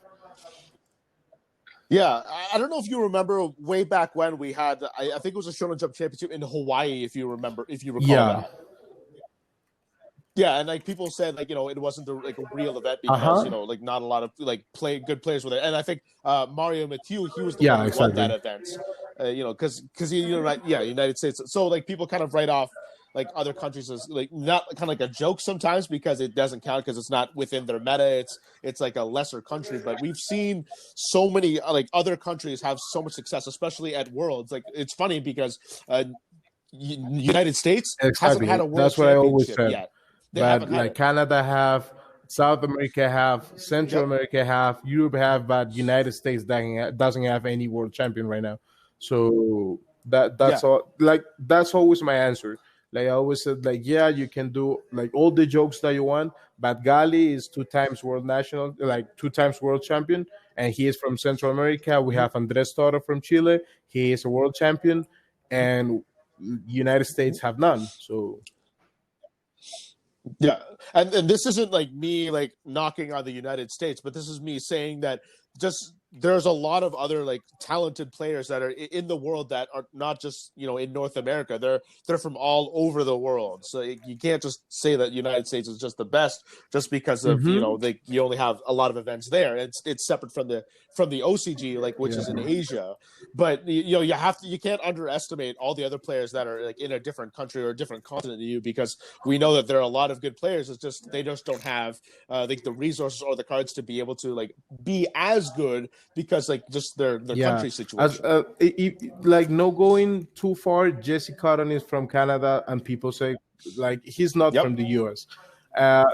Yeah, I don't know if you remember way back when we had, I think it was a Shonen Jump Championship in Hawaii, if you remember, if you recall Yeah. that. Yeah, and like people said, like it wasn't like a real event Uh because huh. like not a lot of like good players were there, and I think Mario Mathieu, he was the one Yeah, who won that exactly. event, because right, yeah, United States. So like people kind of write off like other countries as like not kind of like a joke sometimes because it doesn't count because it's not within their meta. It's like a lesser country, but we've seen so many like other countries have so much success, especially at Worlds. Like it's funny because United States hasn't had Exactly. a world That's what I always championship said. yet. They But haven't had like it. Canada have, South America have, Central Yep. America have, Europe have, but United States doesn't have any world champion right now. So that's Yeah. all. Like that's always my answer. Like I always said, like yeah, you can do like all the jokes that you want, but Gali is two times world national, like two times world champion, and he is from Central America. We have Andrés Torres from Chile. He is a world champion, and United States have none. So Yeah, and this isn't like me like knocking on the United States, but this is me saying that just there's a lot of other like talented players that are in the world that are not just in North America. They're from all over the world. So you can't just say that United States is just the best just because of hmm you only have a lot of events there. It's separate from the OCG like which yeah. is in Asia. But you can't underestimate all the other players that are like in a different country or a different continent than you because we know that there are a lot of good players. It's just they just don't have like the resources or the cards to be able to like be as good because like just their Yeah, country as situation. like no going too far. Jesse Cotton is from Canada, and people say like he's not Yep. from the U.S.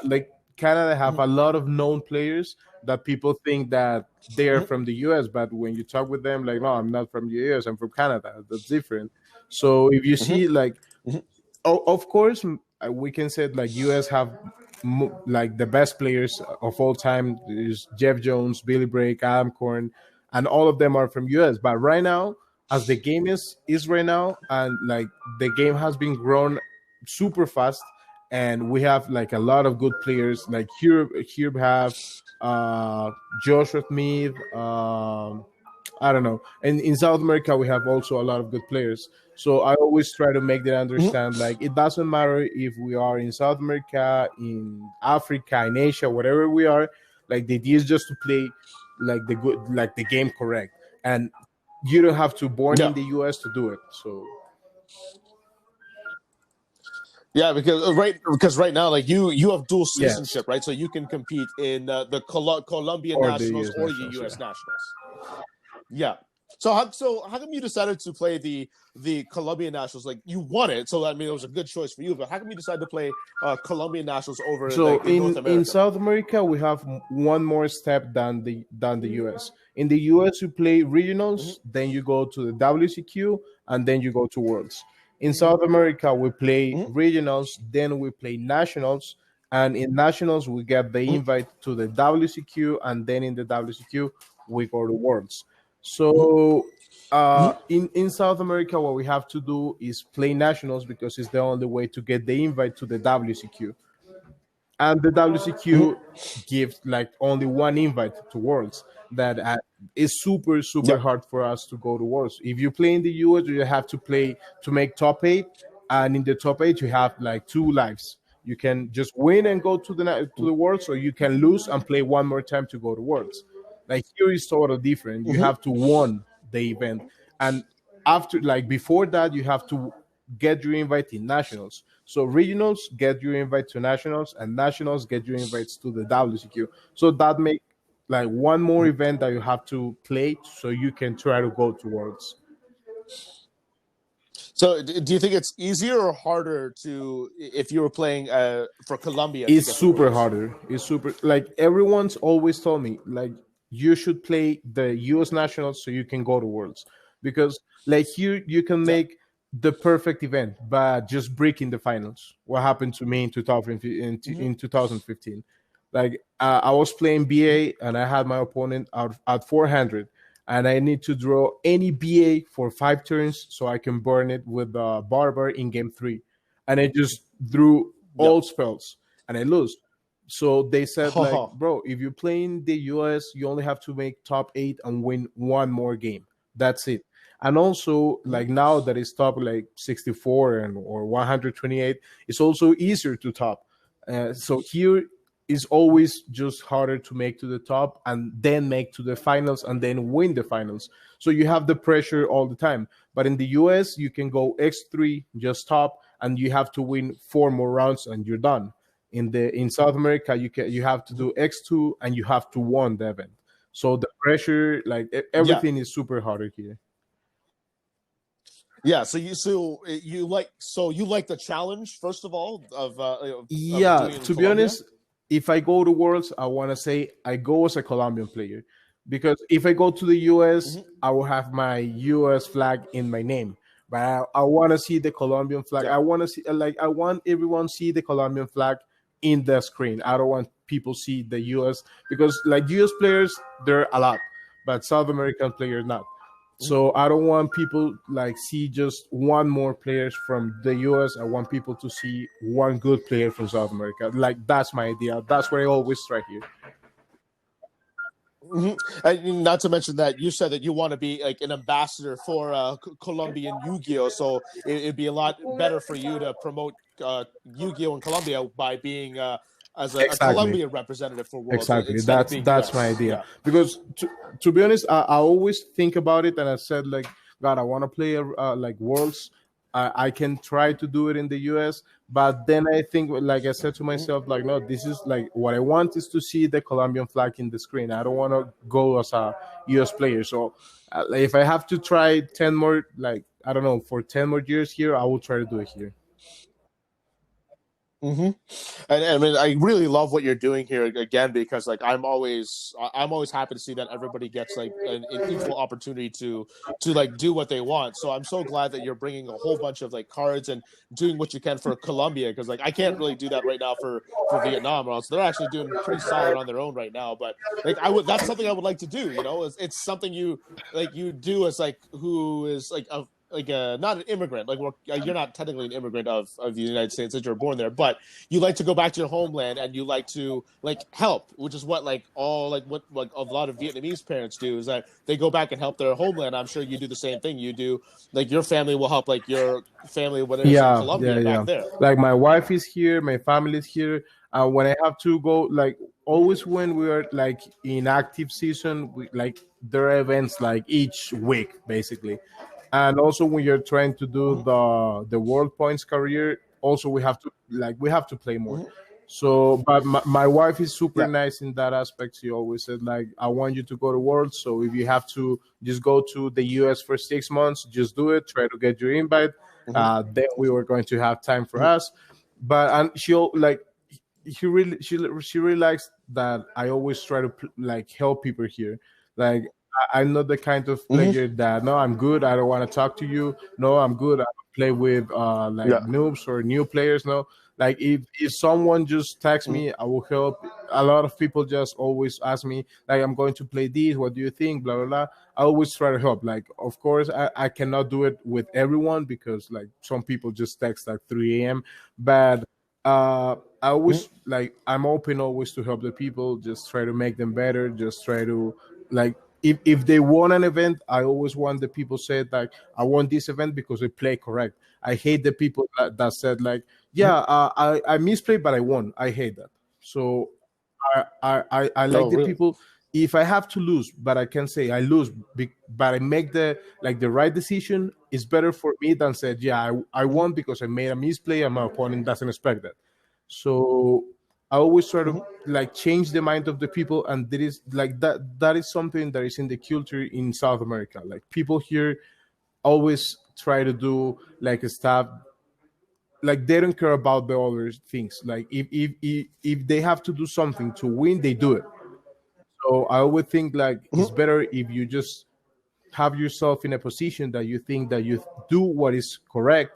Like Canada have a lot of known players that people think that they are from the U.S. But when you talk with them, like no, I'm not from the U.S. I'm from Canada. That's different. So if you see like of course, we can say like US have like the best players of all time. There's Jeff Jones, Billy Brake, Adam Korn, and all of them are from US. But right now, as the game is right now, and like the game has been grown super fast, and we have like a lot of good players. Like here we have Joshua Smith. I don't know. And in South America, we have also a lot of good players. So I always try to make them understand like it doesn't matter if we are in South America, in Africa, in Asia, whatever we are. Like the idea is just to play like the game correct, and you don't have to born in Yeah. the U.S. to do it. So Yeah, because right now, like you have dual yes, citizenship, right? So you can compete in the Colombian or the nationals U.S. or the nationals. U.S. Yeah. nationals. Yeah. So how come you decided to play the Colombian nationals? Like you won it, so I mean it was a good choice for you. But how come you decided to play Colombian nationals over So like in North in America? South America, we have one more step than the US. In the US, you play regionals, then you go to the WCQ, and then you go to Worlds. In South America, we play regionals, then we play nationals, and in nationals we get the invite to the WCQ, and then in the WCQ we go to Worlds. So in South America, what we have to do is play nationals because it's the only way to get the invite to the WCQ, and the WCQ gives like only one invite to Worlds. That is super Yeah. hard for us to go to Worlds. If you play in the US, you have to play to make top eight, and in the top eight you have like two lives. You can just win and go to the Worlds, or you can lose and play one more time to go to Worlds. Like here is totally different. You have to won the event, and after like before that, you have to get your invite in nationals. So regionals get your invite to nationals, and nationals get your invites to the WCQ. So that make like one more event that you have to play so you can try to go to Worlds. So do you think it's easier or harder to if you were playing for Colombia to It's get to super Worlds? harder. It's super like everyone's always told me like you should play the US nationals so you can go to Worlds, because like here you can Yeah. make the perfect event, but just breaking the finals. What happened to me in 2015? Hmm. In 2015, like I was playing BA and I had my opponent out at 400, and I need to draw any BA for 5 turns so I can burn it with the barber in game three, and I just drew Yep. all spells and I lose. So they said like, Oh. bro, if you play in the US, you only have to make top eight and win one more game. That's it. And also like now that it's top like 64 and or 128, it's also easier to top. So here is always just harder to make to the top and then make to the finals and then win the finals. So you have the pressure all the time. But in the US, you can go X3, just top, and you have to win 4 more rounds and you're done. In South America, you have to do X2 and you have to win the event. So the pressure, like Yeah. everything is super harder here. Yeah, so you like the challenge first of all of Yeah, doing it in to be Colombia. honest, if I go to Worlds, I want to say I go as a Colombian player because if I go to the US, Hmm. I will have my US flag in my name. But I want to see the Colombian flag. Yeah. I want to see like I want everyone see the Colombian flag in the screen. I don't want people see the US because like US players there are a lot, but South American players not. So I don't want people like see just one more players from the US. I want people to see one good player from South America. Like that's my idea. That's what I always try here. Hmm. And not to mention that you said that you want to be like an ambassador for Colombian Yu-Gi-Oh, so it'd be a lot better for you to promote Yu-Gi-Oh in Colombia by being as a Exactly. Colombian representative for Worlds Exactly. instead of That's being that's my US. idea. Yeah. Because to be honest, I always think about it, and I said like, God, I want to play like Worlds. I can try to do it in the US, but then I think, like I said to myself, like, no, this is like what I want is to see the Colombian flag in the screen. I don't want to go as a US player. So if I have to try 10 more, like I don't know, for 10 more years here, I will try to do it here. Hmm. And I mean, I really love what you're doing here again because like I'm always happy to see that everybody gets like an equal opportunity to like do what they want. So I'm so glad that you're bringing a whole bunch of like cards and doing what you can for Colombia because like I can't really do that right now for Vietnam or else they're actually doing pretty solid on their own right now. But like I would that's something I would like to do. You know, it's something you like you do as like who is like a not an immigrant like you're not technically an immigrant of the United States that you're born there, but you like to go back to your homeland and you like to like help, which is what like all what like a lot of Vietnamese parents do is that they go back and help their homeland. I'm sure you do the same thing. You do like your family will help like your family whether it's in Yeah, yeah, Colombia back yeah. there. Like my wife is here, my family is here. When I have to go, like always when we are like in active season, we like there are events like each week basically, and also when you're trying to do Mhm. the world points career, also we have to play more. Mhm. So, but my wife is super Yeah. nice in that aspect. She always said like, I want you to go to World. So if you have to just go to the US for 6 months, just do it. Try to get your invite. Mhm. Then we were going to have time for Mhm. us. But and she'll like she really likes that I always try to like help people here. Like I'm not the kind of Mhm. player that no, I'm good. I don't want to talk to you. No, I'm good. I play with like Yeah. noobs or new players. No, like if someone just texts Mhm. me, I will help. A lot of people just always ask me like, I'm going to play this. What do you think? Blah blah blah. I always try to help. Like, of course, I cannot do it with everyone because like some people just text at 3 a.m. But I Mhm. always like I'm open always to help the people. Just try to make them better. Just try to like if they want an event, I always want the people said like I want this event because we play correct. I hate the people that said like yeah Mhm. I misplayed but I won. I hate that. So I like Oh, the really? people. If I have to lose, but I can say I lose, but I make the like the right decision, it's better for me than said, yeah, I Mhm. won because I made a misplay and my opponent doesn't expect that. So I always try to Mhm. like change the mind of the people, and there is like that is something that is in the culture in South America. Like people here always try to do like stuff like they don't care about the other things. Like if they have to do something to win, they do it. So I would think like it's Mhm. better if you just have yourself in a position that you think that you do what is correct,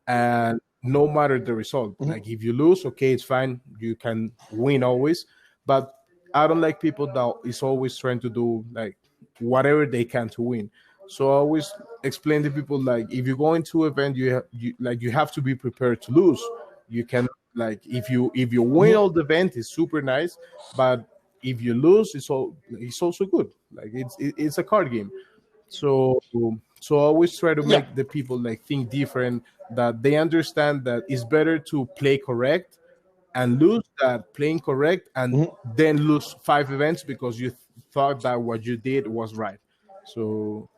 and no matter the result, like if you lose, okay, it's fine, you can win always. But I don't like people that is always trying to do like whatever they can to win. So I always explain to people, like if you go into an event, you have to be prepared to lose. You can, like, if you win all the event, it's super nice, but if you lose, it's also good. Like it's a card game. So I always try to Yeah. make the people like think different, that they understand that it's better to play correct and lose that playing correct, and then lose 5 events because you thought that what you did was right. So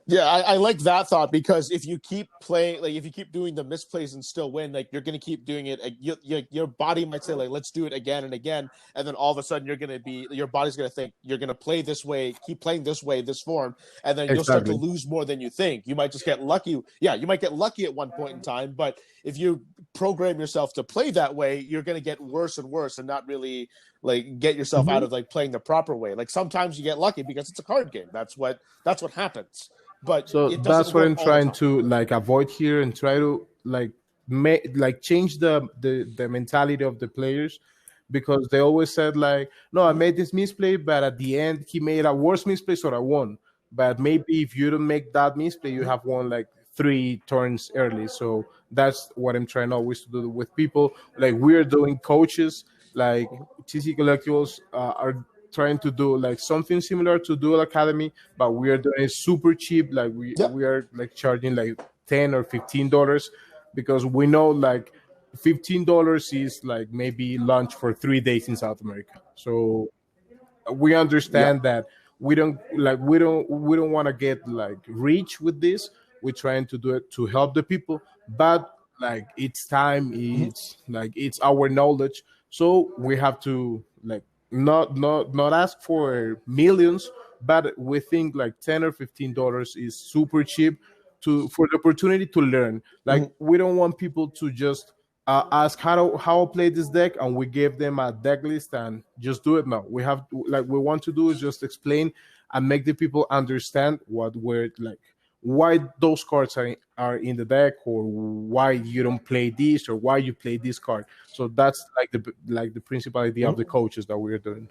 Yeah, I like that thought, because if you keep playing, like if you keep doing the misplays and still win, like you're going to keep doing it. Your body might say like, let's do it again and again. And then all of a sudden your body's going to think you're going to play this way, keep playing this way, this form. And then you'll start to exactly. lose more than you think. You might just get lucky. Yeah, you might get lucky at one point in time. But if you program yourself to play that way, you're going to get worse and worse and not really like get yourself out of like playing the proper way. Like sometimes you get lucky because it's a card game. That's what happens. But So it doesn't that's what work I'm all the trying time. to like avoid here, and try to like change the mentality of the players, because they always said like, no, I made this misplay, but at the end he made a worse misplay, so I won. But maybe if you don't make that misplay, you have won like 3 turns early. So that's what I'm trying always to do with people. Like we're doing coaches, like TC Collectibles are trying to do like something similar to Dual Academy, but we are doing it super cheap. Like we Yeah. we are like charging like $10 or $15, because we know like $15 is like maybe lunch for 3 days in South America. So we Yeah. understand that we don't want to get like rich with this. We're trying to do it to help the people, but like it's time, it's our knowledge, so we have to like not ask for millions, but we think like $10 or $15 is super cheap to for the opportunity to learn. Like we don't want people to just ask how to play this deck, and we give them a deck list and just do it. Now we have like we want to do is just explain and make the people understand what we're like, why those cards are in the deck, or why you don't play this, or why you play this card. So that's like the principal idea of the coaches that we're doing.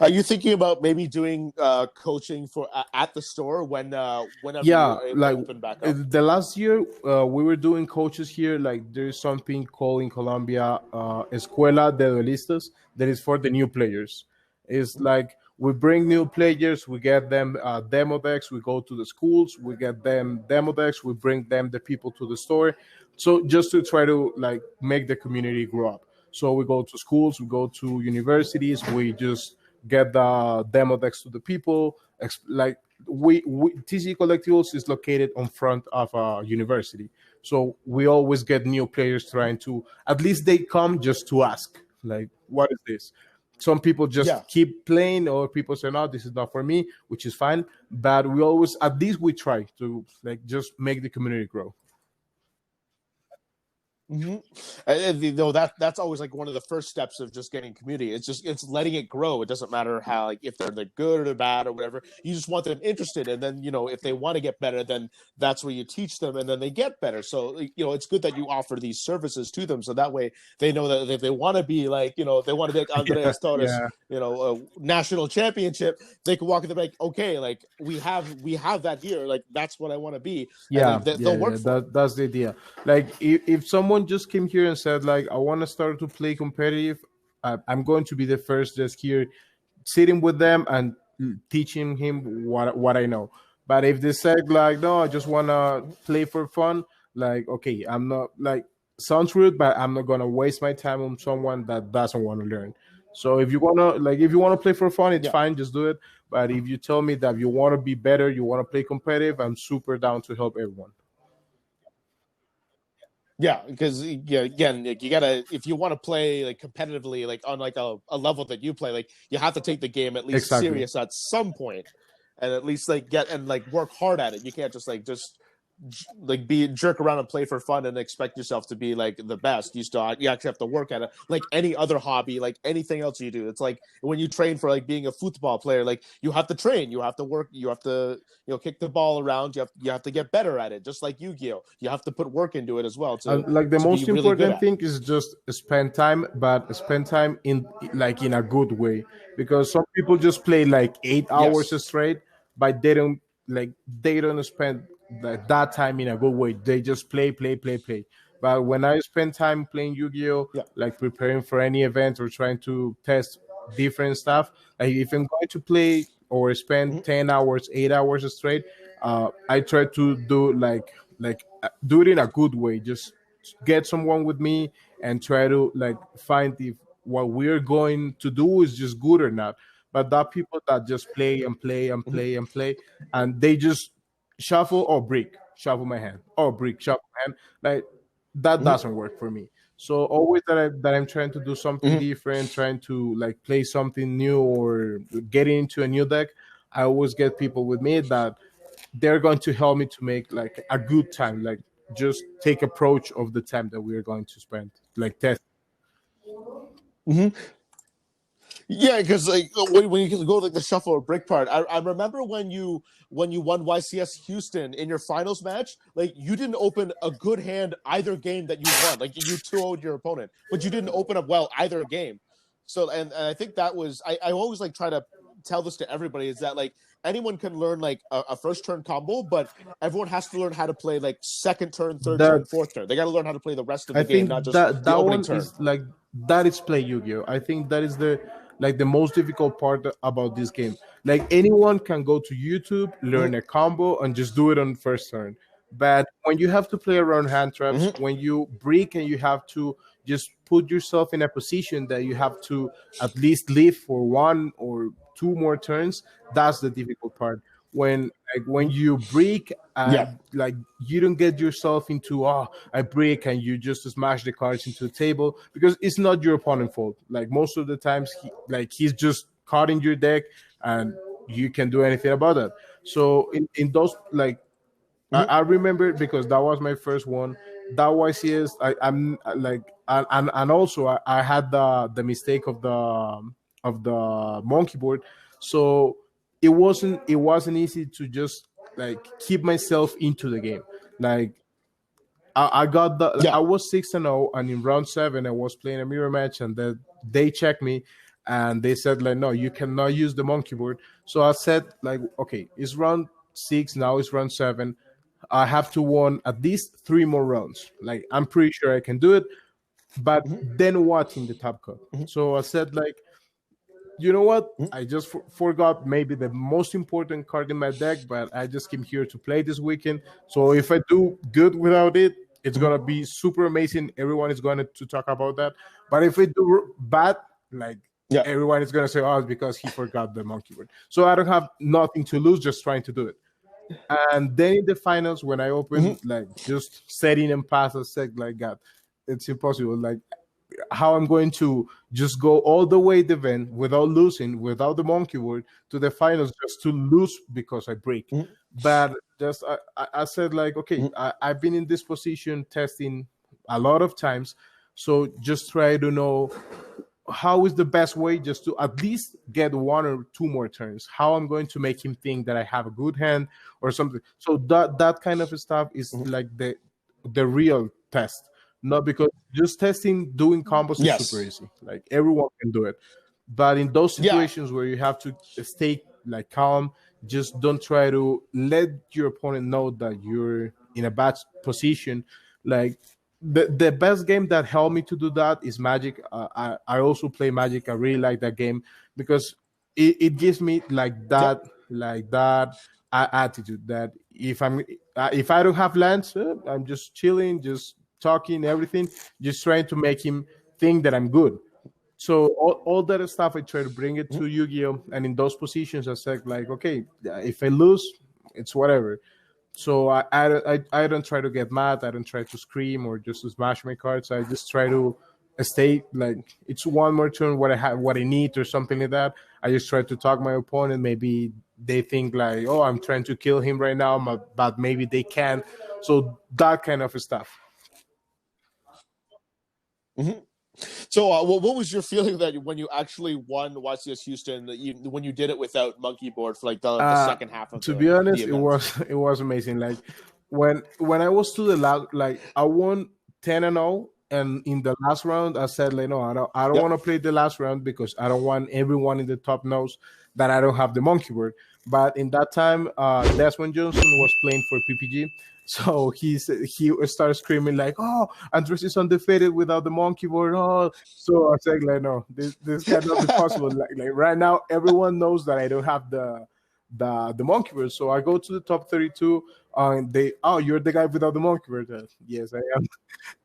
Are you thinking about maybe doing coaching for at the store whenever Yeah, you're able to like open back up? the last year we were doing coaches here. Like there's something called in Colombia Escuela de Duelistas, that is for the new players. It's like we bring new players, we get them demo decks, we go to the schools, we get them demo decks, we bring them the people to the store. So just to try to like make the community grow up. So we go to schools, we go to universities, we just get the demo decks to the people. Like we TC Collectibles is located on front of a university, so we always get new players trying to, at least they come just to ask, like, what is this? Some people Yeah. just keep playing, or people say, no, this is not for me, which is fine. But we always, at least we try to like just make the community grow. That's always like one of the first steps of just getting community. It's letting it grow. It doesn't matter how, like, if they're good or they're bad or whatever. You just want them interested, and then if they want to get better, then that's where you teach them, and then they get better. So it's good that you offer these services to them, so that way they know that if they want to be like if they want to be like Andrés Torres, Yeah, national championship, they can walk in the like, okay, like we have that here, like that's what I want to be, and yeah, yeah, they'll work yeah. for it. That's the idea. Like if someone just came here and said like, I want to start to play competitive, I'm going to be the first just here sitting with them and teaching him what I know. But if they said like, no, I just want to play for fun, like, okay, I'm not like, sounds rude, but I'm not gonna waste my time on someone that doesn't want to learn. So if you wanna play for fun, it's Yeah. fine, just do it. But if you tell me that you want to be better, you want to play competitive, I'm super down to help everyone. Yeah, because again, like, you gotta, if you want to play like competitively, like on like a level that you play, like you have to take the game at least Exactly. serious at some point, and at least like get and like work hard at it. You can't just like just like be jerk around and play for fun and expect yourself to be like the best. You actually have to work at it, like any other hobby, like anything else you do. It's like when you train for like being a football player, like you have to train, you have to work, you have to kick the ball around, you have to get better at it. Just like Yu-Gi-Oh, you have to put work into it as well Like the to be most really good important at it. thing is just spend time, but spend time in like in a good way, because some people just play like 8 hours Yes. straight, but they don't spend that time in a good way. They just play, play, play, play. But when I spend time playing Yu-Gi-Oh, Yeah. like preparing for any event or trying to test different stuff, like if I'm going to play or spend 10 hours, 8 hours straight, I try to do do it in a good way. Just get someone with me and try to like find if what we're going to do is just good or not. But that people that just play and play and play and play, and they just shuffle or brick, shuffle my hand, or brick, shuffle my hand, like that doesn't work for me. So always that I'm trying to do something different, trying to like play something new or get into a new deck, I always get people with me that they're going to help me to make like a good time, like just take approach of the time that we are going to spend like test. Yeah, because like when you go like the shuffle or brick part, I remember when you won YCS Houston in your finals match, like you didn't open a good hand either game that you won. Like you 2-0'd your opponent, but you didn't open up well either game. So and I think that was I always like try to tell this to everybody is that like anyone can learn like a first turn combo, but everyone has to learn how to play like second turn, third That turn, fourth turn. They got to learn how to play the rest of I the game, not think just that the that opening one turn. is like that is play Yu-Gi-Oh. I think that is the most difficult part about this game. Like anyone can go to YouTube, learn a combo, and just do it on first turn. But when you have to play around hand traps, when you break and you have to just put yourself in a position that you have to at least live for one or two more turns, that's the difficult part. When you break Yeah. and like you don't get yourself into I break and you just smash the cards into the table, because it's not your opponent fault. Like most of the times he's just cutting your deck and you can do anything about that. So in those like I remember because that was my first one. That YCS, I'm like, and also I had the mistake of the monkey board, so it wasn't easy to just like keep myself into the game. Like I got I Yeah. was 6-0, and in round seven I was playing a mirror match, and then they checked me, and they said like, no, you cannot use the monkey board. So I said like, okay, it's round six now, it's round seven. I have to win at least three more rounds. Like I'm pretty sure I can do it. But then what in the top cut? So I said like, you know what? I just forgot maybe the most important card in my deck, but I just came here to play this weekend. So if I do good without it, it's gonna be super amazing. Everyone is going to talk about that. But if I do bad, like Yeah. everyone is gonna say, "Oh, it's because he forgot the monkey word." So I don't have nothing to lose, just trying to do it. And then in the finals, when I opened, like just setting and pass, I said, like, God, it's impossible. Like, how I'm going to just go all the way the event without losing, without the monkey word to the finals, just to lose because I break. But just I said like, okay, I've been in this position testing a lot of times, so just try to know how is the best way just to at least get one or two more turns, how I'm going to make him think that I have a good hand or something. So that kind of stuff is like the real test, not because just testing doing combos is super Yes. easy, like everyone can do it. But in those Yeah. situations where you have to stay like calm, just don't try to let your opponent know that you're in a bad position. Like the best game that helped me to do that is Magic. I also play Magic. I really like that game because it gives me Yep. like that attitude that if I don't have lands, I'm just chilling, just talking everything, just trying to make him think that I'm good. So all that stuff, I try to bring it to Yu-Gi-Oh, and in those positions, I said like, okay, if I lose, it's whatever. So I don't try to get mad. I don't try to scream or just to smash my cards. I just try to stay like it's one more turn what I have what I need or something like that. I just try to talk my opponent. Maybe they think like, oh, I'm trying to kill him right now, but maybe they can't. So that kind of stuff. Mm-hmm. So, what was your feeling that when you actually won YCS Houston, that when you did it without monkey board for like the second half of To be the honest, it event? was amazing. Like when I was to the last, like I won 10-0, and in the last round, I said like, no, I don't Yep. want to play the last round because I don't want everyone in the top knows that I don't have the monkey board. But in that time, Desmond Johnson was playing for PPG. So he started screaming like, "Oh, Andres is undefeated without the monkey board!" Oh, so I said like, "No, this cannot be possible." Like right now, everyone knows that I don't have the monkey bird. So I go to the top 32. They you're the guy without the monkey bird. Yes, I am.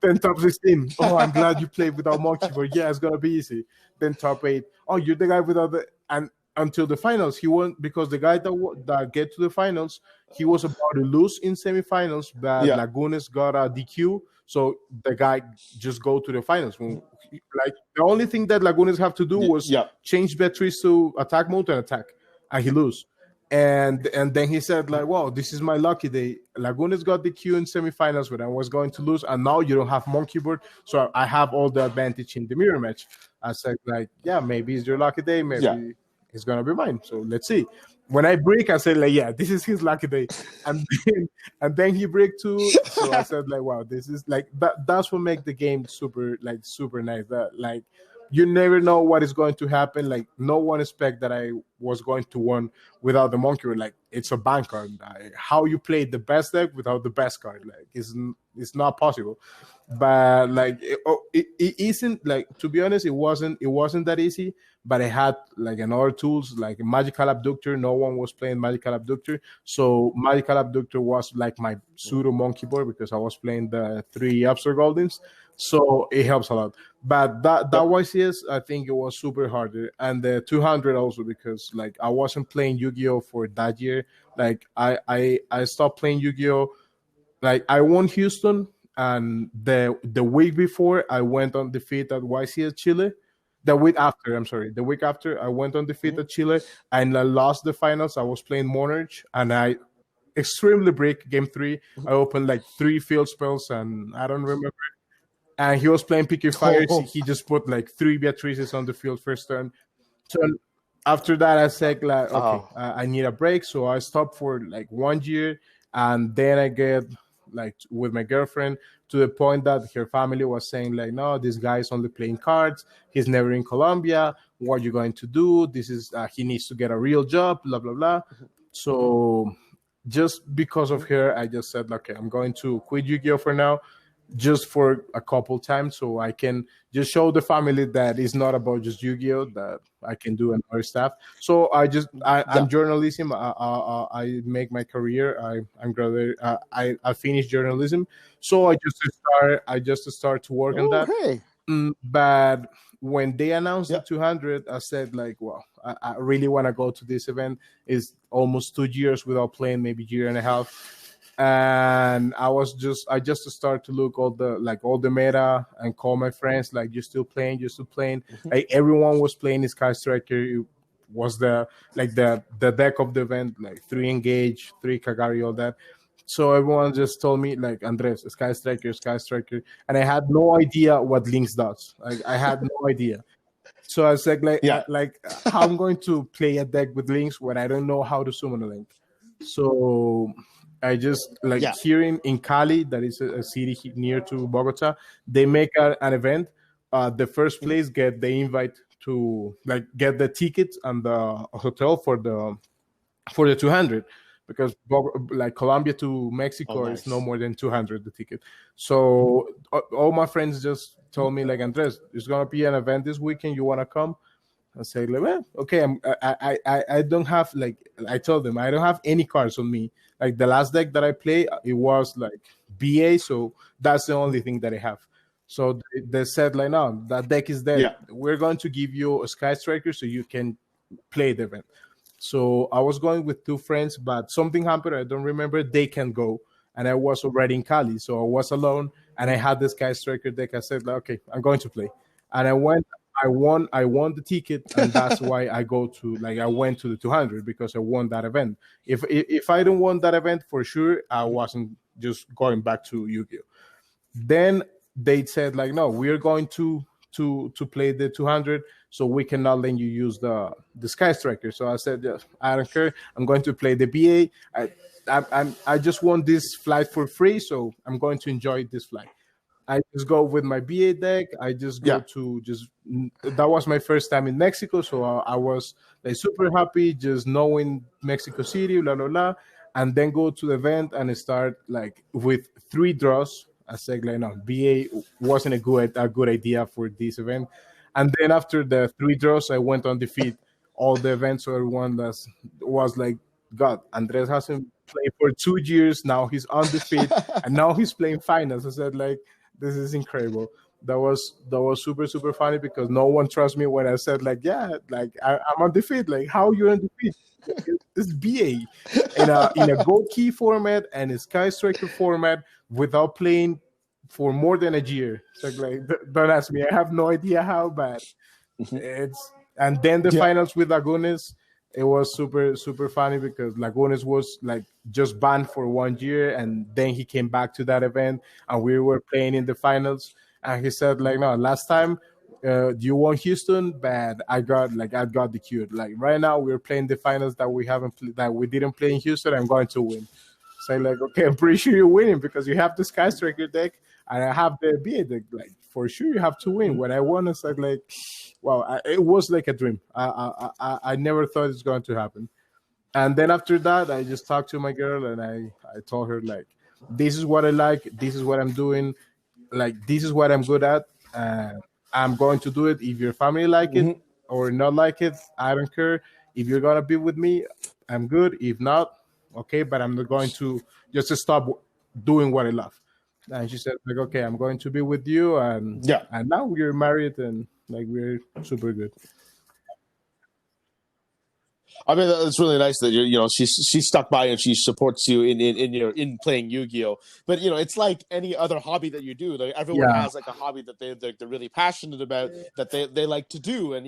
Then top 16. Oh, I'm glad you played without monkey bird. Yeah, it's gonna be easy. Then top 8. Oh, you're the guy without the and until the finals he won because the guy that get to the finals he was about to lose in semifinals, but Yeah. Lagunes got a DQ, so the guy just go to the finals. Like the only thing that Lagunes have to do was Yeah. change batteries to attack mode and attack, and he lose. And then he said like, "Well, this is my lucky day. Lagunes got the Q in semifinals, but I was going to lose, and now you don't have monkey board, so I have all the advantage in the mirror match." I said like, "Yeah, maybe it's your lucky day. Yeah. Maybe it's gonna be mine. So let's see." When I break, I said like, "Yeah, this is his lucky day," and then he break too. So I said like, "Wow, this is like that. That's what make the game super nice. That like." You never know what is going to happen. Like no one expect that I was going to win without the monkey card. Like it's a bank card. How you play the best deck without the best card? Like it's not possible. But like it isn't like, to be honest, it wasn't that easy. But I had like another tools like Magical Abductor. No one was playing Magical Abductor, so Magical Abductor was like my pseudo monkey board because I was playing the 3 Upster Goldens, so it helps a lot. But that Yep. YCS, I think it was super hard, and the 200 also because like I wasn't playing Yu-Gi-Oh for that year. Like I stopped playing Yu-Gi-Oh. Like I won Houston, and the week before I went on defeat at YCS Chile. The week after, I'm sorry, the week after I went on defeat at Chile, and I lost the finals. I was playing Monarch, and I extremely break game 3. I opened like 3 field spells, and I don't remember. And he was playing PK Fires. Oh. He just put like 3 Beatrices on the field first turn. So after that, I said like, okay, I need a break. So I stopped for like 1 year, and then I get like with my girlfriend to the point that her family was saying like, no, this guy is only playing cards. He's never in Colombia. What are you going to do? This is he needs to get a real job. Blah blah blah. So just because of her, I just said, okay, I'm going to quit Yu-Gi-Oh for now, just for a couple times, so I can just show the family that it's not about just Yu-Gi-Oh, that I can do another stuff. So I'm Yeah. journalism. I make my career. I'm graduated. I finished journalism, so I just start to work on that. Okay. But when they announced the Yeah. 200, I said like, "Wow, I really want to go to this event." It's almost 2 years without playing, maybe year and a half, and I just start to look all the meta and call my friends like, "You still playing?" Like everyone was playing Sky Striker. It was the deck of the event, like 3 Engage, 3 Kagari, all that. So everyone just told me like, "Andres, Sky Striker," and I had no idea what Lynx does. Like I had no idea. So I was Yeah. how I'm going to play a deck with Lynx when I don't know how to summon a Link. So I just like Yeah. here in Cali, that is a city near to Bogota. They make an event. The first place get the invite to like get the ticket and the hotel for the 200, because like Colombia to Oh, Mexico is no nice. more than 200 the ticket. So all my friends just told me like, "Andres, there's gonna be an event this weekend. You wanna come?" I say like, "Well, okay." I don't have like, I told them I don't have any cards on me. Like the last deck that I play, it was like BA, so that's the only thing that I have. So they said like, "No, that deck is dead. Yeah. We're going to give you a Sky Striker so you can play the event." So I was going with 2 friends, but something happened. I don't remember. They can go, and I was already in Cali, so I was alone, and I had this Sky Striker deck. I said, like, okay, I'm going to play, and I went. I won the ticket, and that's why I went to the 200 because I won that event. If I don't won that event for sure, I wasn't just going back to Yu-Gi-Oh. Then they said like, no, we're going to play the 200, so we cannot let you use the Sky Striker. So I said, yeah, I don't care. I'm going to play the BA. I just want this flight for free, so I'm going to enjoy this flight. I just go with my BA deck. I just go Yeah. to just that was my first time in Mexico, so I was like super happy just knowing Mexico City, blah blah blah, and then go to the event and start like with 3 draws. I said like no, BA wasn't a good idea for this event, and then after the 3 draws, I went on defeat all the events. So everyone was like, God, Andres hasn't played for 2 years now. He's on defeat, and now he's playing finals. I said like, this is incredible. That was super super funny because no one trusts me when I said like, yeah, like I'm on defeat. Like, how you on defeat? It's BA in a gold key format and a Sky Striker format without playing for more than a year. So like, don't ask me. I have no idea how bad it's. And then the Yeah. finals with Lagunes, it was super super funny because Lagunes was like just banned for 1 year, and then he came back to that event, and we were playing in the finals, and he said like, no, last time you won Houston, bad. I got the cue. Like right now we're playing the finals that we didn't play in Houston. I'm going to win. So I'm like, okay, I'm pretty sure you're winning because you have the Sky Striker deck and I have the BA deck. Like for sure you have to win. When I won, it's like, wow, it was like a dream. I never thought it's going to happen. And then after that, I just talked to my girl and I told her like, this is what I like, this is what I'm doing, like this is what I'm good at. I'm going to do it. If your family like it or not like it, I don't care. If you're gonna be with me, I'm good. If not, okay, but I'm not going to just stop doing what I love. And she said like, okay, I'm going to be with you, and Yeah. now we're married and like we're super good. I mean, it's really nice that she stuck by and she supports you in your in playing Yu-Gi-Oh. But it's like any other hobby that you do. Like everyone Yeah. has like a hobby that they're really passionate about, that they like to do, and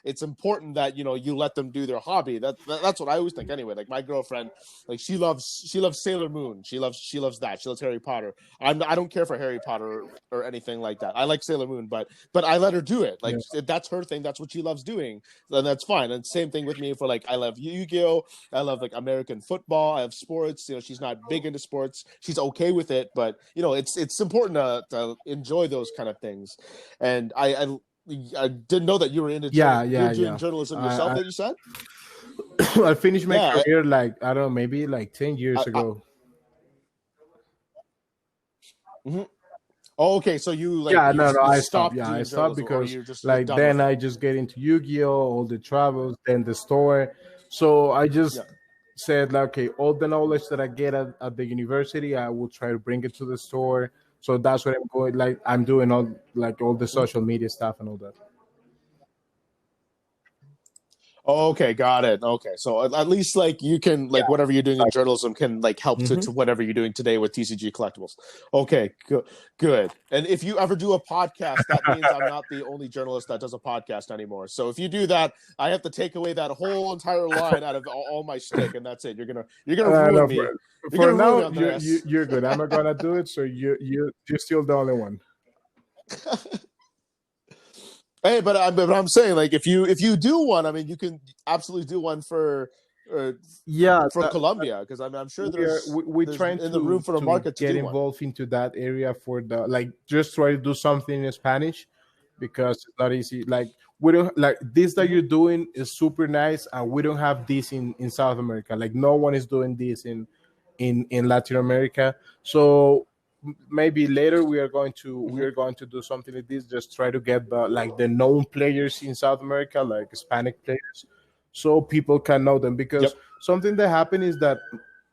it's important that you let them do their hobby. That's what I always think anyway. Like my girlfriend, like she loves Sailor Moon. She loves that. She loves Harry Potter. I don't care for Harry Potter or anything like that. I like Sailor Moon, but I let her do it. Like if that's her thing. That's what she loves doing. Then that's fine. And same thing with me for like, I love Yu-Gi-Oh. I love like American football. I have sports. She's not big into sports. She's okay with it, but it's important to enjoy those kind of things. And I didn't know that you were into you're doing journalism yourself. That you said. I finished my Yeah, career like I don't know, maybe like 10 years ago. Oh, okay. So you like Yeah, no, you I stopped. stopped Yeah, I doing stopped journalism, or because you're like done with then it? I just get into Yu-Gi-Oh, all the travels, then the store. So I just Yeah. said like, okay, all the knowledge that I get at the university, I will try to bring it to the store. So that's what I'm going. Like I'm doing all the social media stuff and all that. Okay, got it. Okay, so at least like you can like whatever you're doing in journalism can like help to whatever you're doing today with TCG Collectibles. Okay, good. And if you ever do a podcast, that means I'm not the only journalist that does a podcast anymore. So if you do that, I have to take away that whole entire line out of all my shtick, and that's it. You're gonna ruin No, me. You're for gonna ruin now, me, Andres. you're good. I'm not gonna do it. So you're still the only one. Hey, but I'm saying like if you do one, I mean you can absolutely do one for Yeah, Colombia, because I'm sure we there's trying in the room for a to market to get do one. involved into that area for the like just try to do something in Spanish because it's not easy. Like we don't like this that you're doing is super nice, and we don't have this in South America. Like no one is doing this in Latin America. So maybe later we are going to do something like this. Just try to get the known players in South America, like Hispanic players, so people can know them. Yep. Because something that happened is that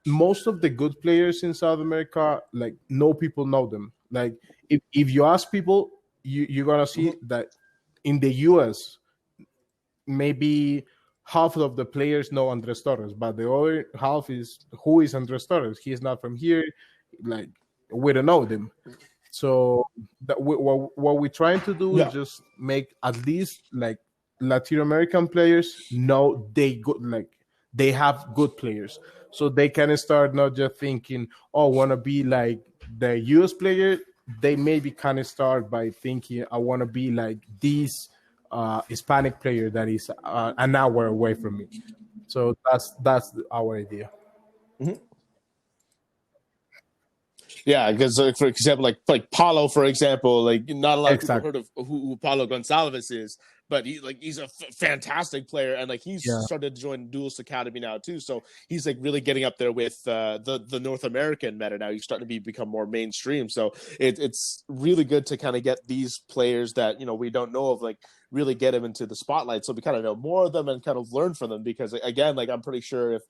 most of the good players in South America, like no people know them. Like if you ask people, you're gonna see that in the US, maybe half of the players know Andres Torres, but the other half is who is Andres Torres? He is not from here. like we don't know them. So what we're trying to do is Yeah. just make at least like Latin American players know they have good players, so they can start not just thinking, "Oh, want to be like the US player." They maybe kind of start by thinking, "I want to be like this Hispanic player that is an hour away from me." So that's our idea. Mhm. Yeah, because for example, like Paulo, for example, like not a lot of people Exactly. heard of who Paulo Gonçalves is, but he's a fantastic player, and like he's Yeah. started to join Duelist Academy now too. So he's like really getting up there with the North American meta now. He's starting to become more mainstream. So it's really good to kind of get these players that we don't know of, like really get them into the spotlight, so we kind of know more of them and kind of learn from them. Because again, like I'm pretty sure if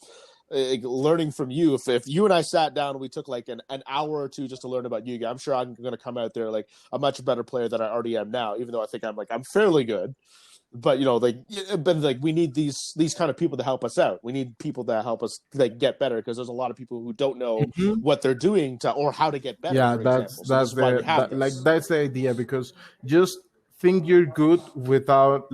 learning from you, if you and I sat down and we took like an hour or two just to learn about Yu-Gi-Oh, I'm sure I'm going to come out there like a much better player than I already am now, even though I think I'm fairly good. But like we need these kind of people to help us out. We need people that help us like get better, because there's a lot of people who don't know Mhm. what they're doing to or how to get better, Yeah, for example. So this that's is why we have like this. that's the idea, because just think you're good without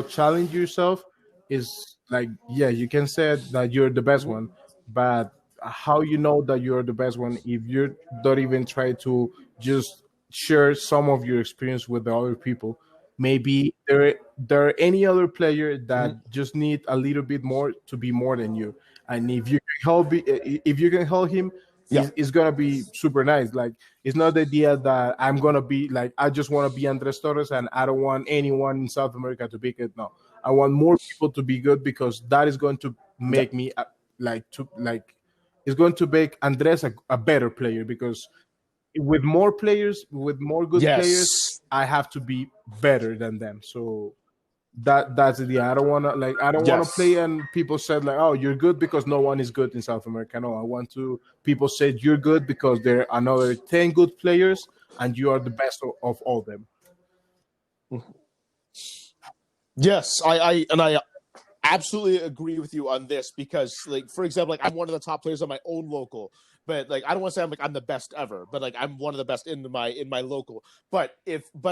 challenge yourself is like, yeah, you can say that you're the best Mhm. one, but how you know that you're the best one if you don't even try to just share some of your experience with the other people? Maybe there are any other player that Mhm. just need a little bit more to be more than you, and if you can help him, Yeah. it's gonna be super nice. Like, it's not the idea that I'm gonna be like, I just want to be Andres Torres and I don't want anyone in South America to be good. No, I want more people to be good, because that is going to Yeah. make me like it's going to make Andres a better player, because with more players, with more good players, Yes. I have to be better than them. So that's the idea. I don't want to play Yes. and people said like, oh, you're good because no one is good in South America. No, I want to people said you're good because there are another 10 good players and you are the best of all them. Yes. I absolutely agree with you on this, because like for example, like I'm one of the top players on my own local, but like I don't want to say I'm the best ever, but like I'm one of the best in my local. But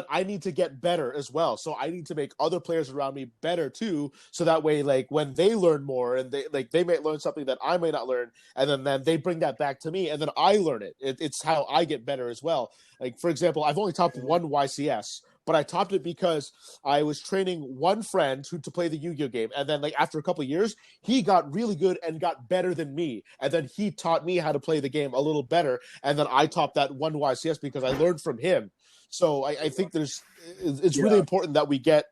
I need to get better as well, so I need to make other players around me better too, so that way like when they learn more and they might learn something that I may not learn, and then they bring that back to me, and then I learn it's how I get better as well. Like for example, I've only topped one YCS, but I topped it because I was training one friend to play the Yu-Gi-Oh game, and then like after a couple of years, he got really good and got better than me, and then he taught me how to play the game a little better, and then I topped that one YCS because I learned from him. So I think it's really Yeah. important that we get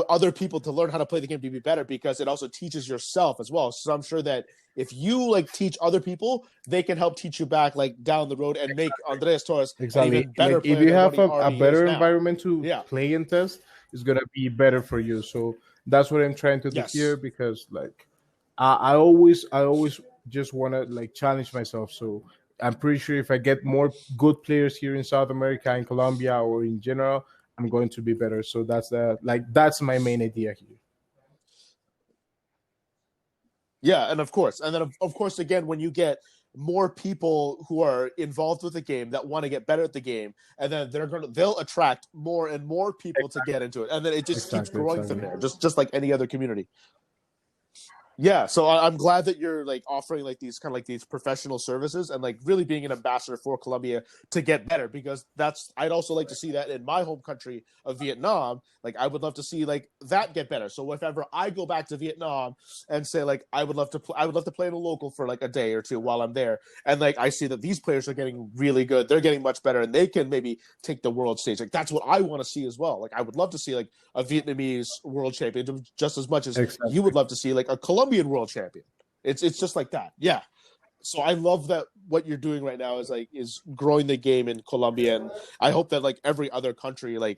other people to learn how to play the game to be better, because it also teaches yourself as well. So I'm sure that if you like teach other people, they can help teach you back like down the road and make Andrés Torres an Exactly. even better Like, if player you than what have he a already is better now. environment to Yeah. play and test, it's gonna be better for you. So that's what I'm trying to do here, Yes. because like I always just wanna like challenge myself. So I'm pretty sure if I get more good players here in South America, in Colombia, or in general, I'm going to be better. So that's my main idea here. Yeah, and of course, of course, again, when you get more people who are involved with the game that want to get better at the game, and then they'll attract more and more people to get into it, and then it just keeps Exactly, growing from exactly. there, just like any other community. Yeah, so I'm glad that you're like offering like these kind of like these professional services and like really being an ambassador for Colombia to get better, because I'd also like to see that in my home country of Vietnam. Like I would love to see like that get better. So if ever I go back to Vietnam and say like I would love to play in a local for like a day or two while I'm there, and like I see that these players are getting really good, they're getting much better, and they can maybe take the world stage. Like that's what I want to see as well. Like I would love to see like a Vietnamese world champion just as much as you Exactly. would love to see like a Colombian world champion. It's just like that. Yeah. So I love that what you're doing right now is growing the game in Colombia, and I hope that like every other country like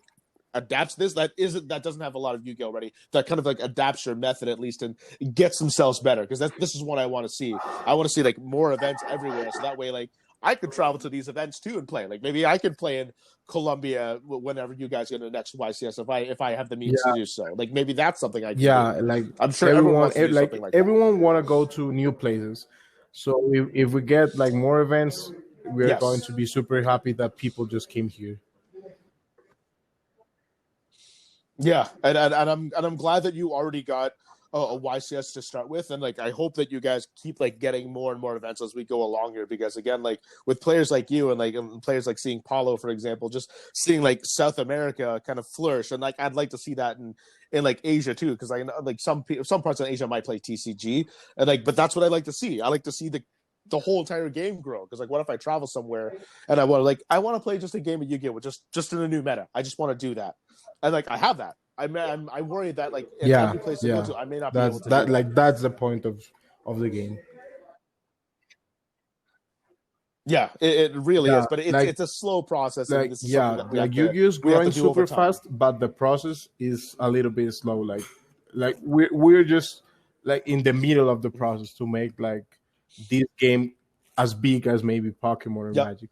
adapts that doesn't have a lot of Yu-Gi-Oh already, that kind of like adapts your method at least and gets themselves better, because this is what I want to see. I want to see like more events everywhere, so that way like I could travel to these events too and play. Like maybe I could play in Colombia whenever you guys get the next YCS, if I have the means to Yeah, do so. Like maybe that's something I can do. like I'm sure everyone wants to do something like that. everyone want to go to new places. So if we get like more events, we're going Yes. to be super happy that people just came here. Yeah, and I'm glad that you already got a YCS to start with, and like I hope that you guys keep like getting more and more events as we go along here, because again, like with players like you and players like seeing Paulo, for example, just seeing like South America kind of flourish, and like I'd like to see that in like Asia too, because I know like some parts of Asia might play TCG, and like but that's what I like to see. I like to see the whole entire game grow, because like what if I travel somewhere and I want to play just a game of Yu-Gi-Oh with just in a new meta. I just want to do that, and like I have that. I worry that like in Yeah, every place I go yeah. to, I may not be able That's to do that. that. Like that's the point of the game. Yeah, it really Yeah, is, but it's like a slow process, and like this is something yeah, that like Yu-Gi-Oh is we have to growing do over super time. fast, but the process is a little bit slow. Like we're just like in the middle of the process to make like this game as big as maybe Pokemon or Yep. Magic.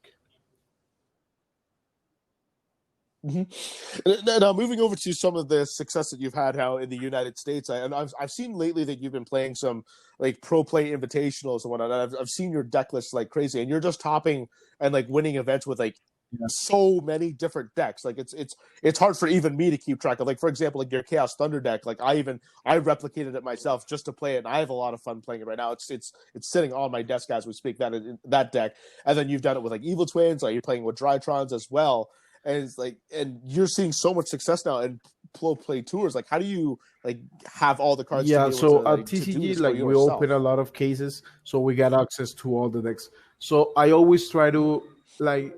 Now, moving over to some of the success that you've had how in the United States, I've seen lately that you've been playing some like pro play invitationals and whatnot. I've seen your deck list like crazy, and you're just topping and like winning events with like Yeah. so many different decks. Like it's hard for even me to keep track of. Like for example, like your Chaos Thunder deck. Like I replicated it myself just to play it, and I have a lot of fun playing it right now. It's sitting on my desk as we speak. That deck, and then you've done it with like Evil Twins. Like you're playing with Drytrons as well, and it's like and you're seeing so much success now in pro play tours. Like how do you like have all the cards to Yeah, be able to so at like to do TCG, this for like we open yourself? a lot of cases, so we get access to all the decks. So I always try to like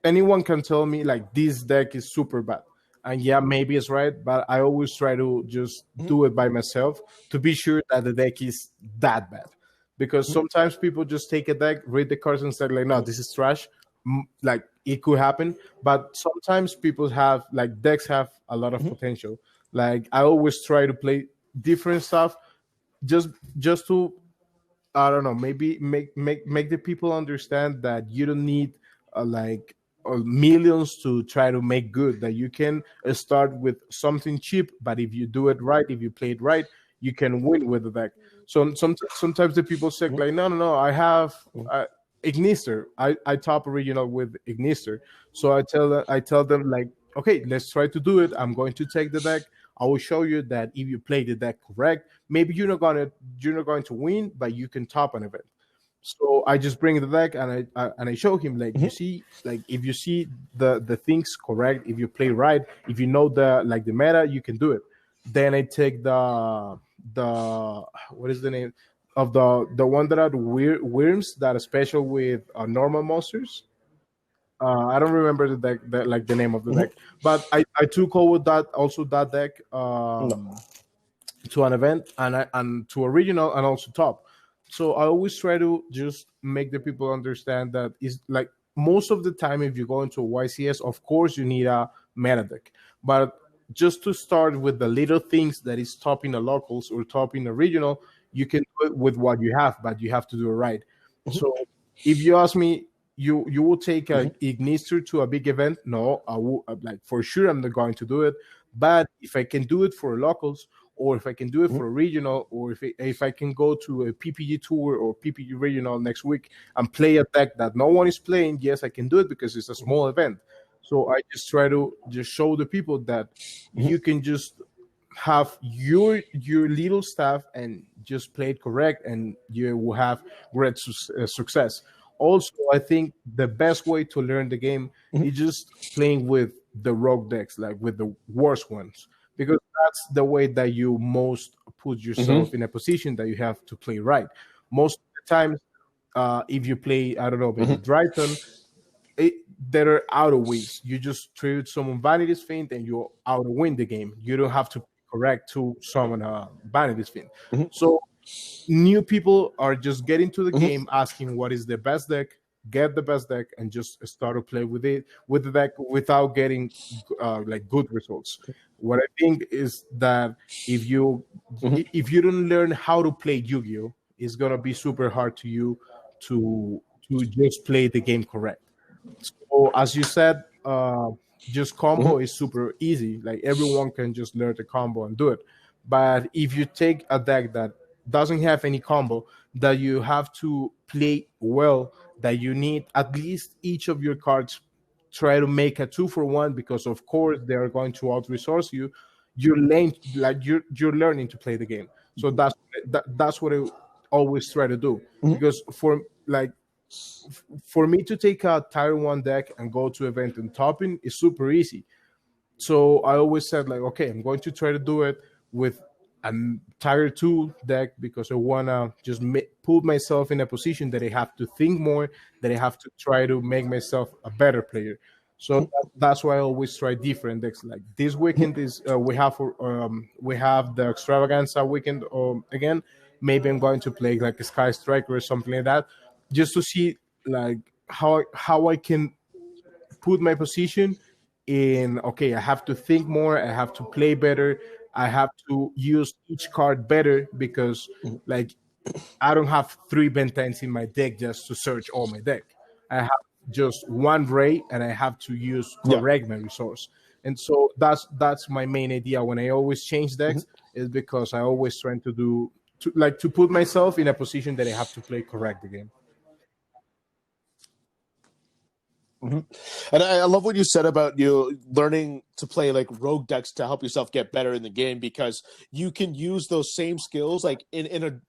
anyone can tell me like this deck is super bad, and yeah, maybe it's right, but I always try to just Mm-hmm. do it by myself to be sure that the deck is that bad, because Mm-hmm. sometimes people just take a deck, read the cards, and say like, no, this is trash. Like it could happen, but sometimes people have like decks have a lot of Mm-hmm. potential. Like I always try to play different stuff just just to I don't know, maybe make the people understand that you don't need like millions to try to make good. That you can start with something cheap, but if you do it right, if you play it right, you can win with the deck. So sometimes the people say like, no, no, no, I have Ignister. I top original with Ignister. So I tell them like, okay, let's try to do it. I'm going to take the deck. I will show you that if you play the deck correct, maybe you're not going to win, but you can top an event. So I just bring the deck and I show him like you see like if you see the things correct, if you play right, if you know the meta, you can do it. Then I take the what is the name of the one that are the worms that are special with normal monsters. I don't remember the deck, like the name of the deck, Mm-hmm. but I took over that also that deck No. to an event and to a regional and also top. So I always try to just make the people understand that is like most of the time if you go into a YCS, of course you need a meta deck, but just to start with the little things that is topping the locals or topping the regional, you can do it with what you have, but you have to do it right. Mm-hmm. So if you ask me, you will take a Mm-hmm. Ignister to a big event? No, I will like for sure I'm not going to do it. But if I can do it for locals, or if I can do it for a regional, or if I can go to a PPG tour or PPG regional next week and play a deck that no one is playing, yes, I can do it because it's a small event. So I just try to just show the people that Mm-hmm. you can just have your little stuff and just play it correct and you will have great success. Also, I think the best way to learn the game is just playing with the rogue decks, like with the worst ones, because that's the way that you most put yourself Mm-hmm. in a position that you have to play right. Most of the times, if you play, I don't know, maybe Mm-hmm. Drytron, it, that are out of wins. You just trade someone Vanity's Fiend and you out to win the game. You don't have to correct to summon Vanity's Fiend. So new people are just getting to the Mm-hmm. game asking what is the best deck, get the best deck, and just start to play with it with the deck without getting like good results. What I think is that if you Mm-hmm. if you don't learn how to play Yu-Gi-Oh, it's gonna be super hard to you to just play the game correct. So as you said, just combo Mm-hmm. is super easy. Like everyone can just learn the combo and do it. But if you take a deck that doesn't have any combo, that you have to play well, that you need at least each of your cards try to make a 2-for-1, because of course they are going to out resource you. You're learning to play the game. So that's what I always try to do. Because for me to take a tier 1 deck and go to event and topping is super easy. So I always said, like, okay, I'm going to try to do it with a tier 2 deck, because I want to just put myself in a position that I have to think more, that I have to try to make myself a better player. So that's why I always try different decks. Like this weekend is we have the extravaganza weekend again. Maybe I'm going to play like a Sky Striker or something like that, just to see like how I can put my position in. Okay, I have to think more, I have to play better, I have to use each card better, because like I don't have 3 Ben 10s in my deck just to search all my deck. I have just one Ray, and I have to use correct my resource. And so that's my main idea when I always change decks, is because I always trying to do to put myself in a position that I have to play correct the game. And I love what you said about you learning to play like rogue decks to help yourself get better in the game, because you can use those same skills like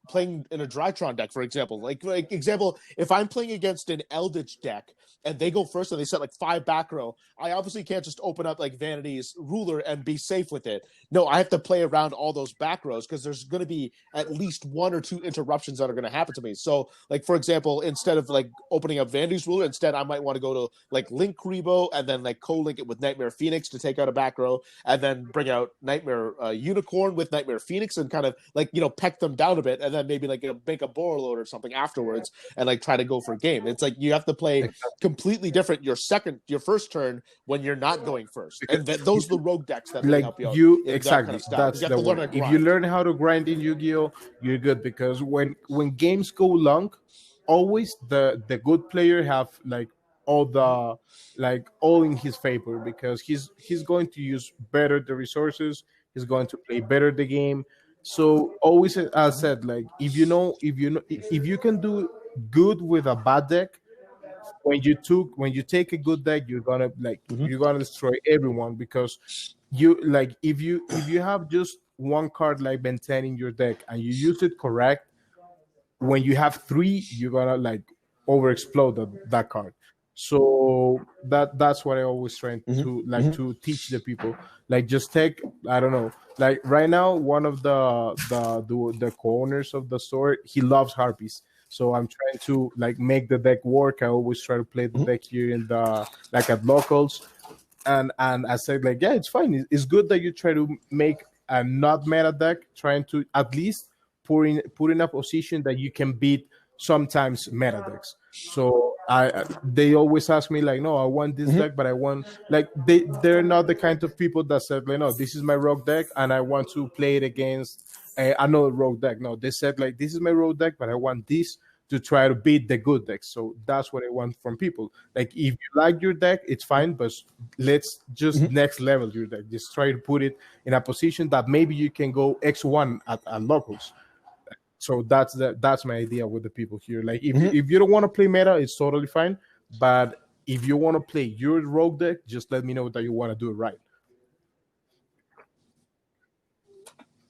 playing in a Drytron deck, for example. Like example, if I'm playing against an Eldritch deck and they go first and they set like 5 back row, I obviously can't just open up like Vanity's ruler and be safe with it. No, I have to play around all those back rows, because there's going to be at least 1 or 2 interruptions that are going to happen to me. So like, for example, instead of like opening up Vanity's ruler, instead I might want to go to like Link Rebo and then like co-link it with Nightmare Phoenix to take out a back row, and then bring out Nightmare Unicorn with Nightmare Phoenix and kind of like, peck them down a bit, and then maybe like make a Borreload or something afterwards and like try to go for game. It's like you have to play completely different your first turn when you're not going first, and those are the rogue decks that really help you out. Exactly, that kind of that's the word. If you learn how to grind in Yu-Gi-Oh, you're good, because when games go long, always the good player have like all in his favor, because he's going to use better the resources, he's going to play better the game. So always, as I said, like if you can do good with a bad deck, when you take a good deck, you're gonna you're gonna destroy everyone, because if you have just one card like Ben 10 in your deck and you use it correct, when you have 3, you're gonna like overexplode that card. So that's what I always try to teach the people. Like, just take, I don't know, like right now, one of the co-owners of the store, he loves harpies. So I'm trying to like make the deck work. I always try to play the deck here in the like at locals, and I said, like, yeah, it's fine. It's good that you try to make a not meta deck, trying to at least put in a position that you can beat sometimes meta decks. So they always ask me like, no, I want this deck, but I want, like, they're not the kind of people that said like, no, this is my rogue deck and I want to play it against another rogue deck. No, they said like, this is my rogue deck, but I want this to try to beat the good decks. So that's what I want from people. Like, if you like your deck, it's fine, but let's just next level your deck. Just try to put it in a position that maybe you can go X1 at locals. So that's my idea with the people here. Like, if you don't want to play meta, it's totally fine. But if you want to play your rogue deck, just let me know that you want to do it right.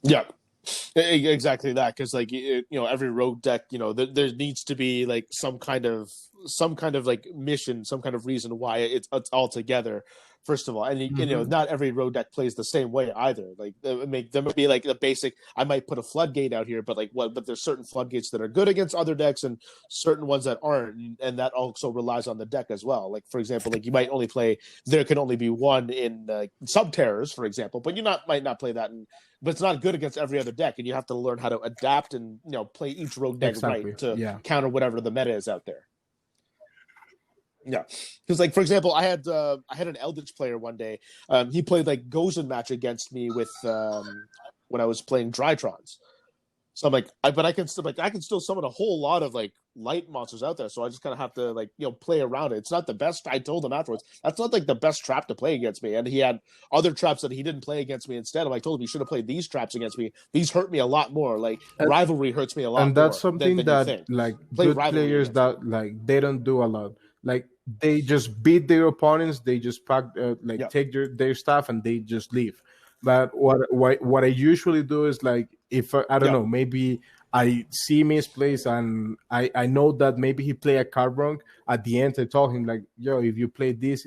Yeah, exactly that. Because like every rogue deck, there needs to be like some kind of like mission, some kind of reason why it's all together. First of all, and not every road deck plays the same way either. Like, there might be like the basic. I might put a floodgate out here, but but there's certain floodgates that are good against other decks, and certain ones that aren't, and that also relies on the deck as well. Like, for example, like you might only play. There can only be one in Subterrors, for example, but you might not play that, but it's not good against every other deck, and you have to learn how to adapt and play each rogue deck right to counter whatever the meta is out there. Yeah, because like, for example, I had an Eldritch player one day. He played like Gozen match against me with when I was playing Drytrons. So I'm like, but I can still summon a whole lot of like light monsters out there. So I just kind of have to like play around it. It's not the best. I told him afterwards that's not like the best trap to play against me, and he had other traps that he didn't play against me instead. I told him he should have played these traps against me. These hurt me a lot more. Like and, rivalry hurts me a lot and that's more something than you that think. like Play good rivalry players against me. that like they don't do a lot. Like they just beat their opponents. They just pack like Yeah. take their stuff and they just leave. But what I usually do is like if I don't Yeah. know, maybe I see misplays and I know that maybe he play a card wrong. At the end, I told him like, yo, if you play this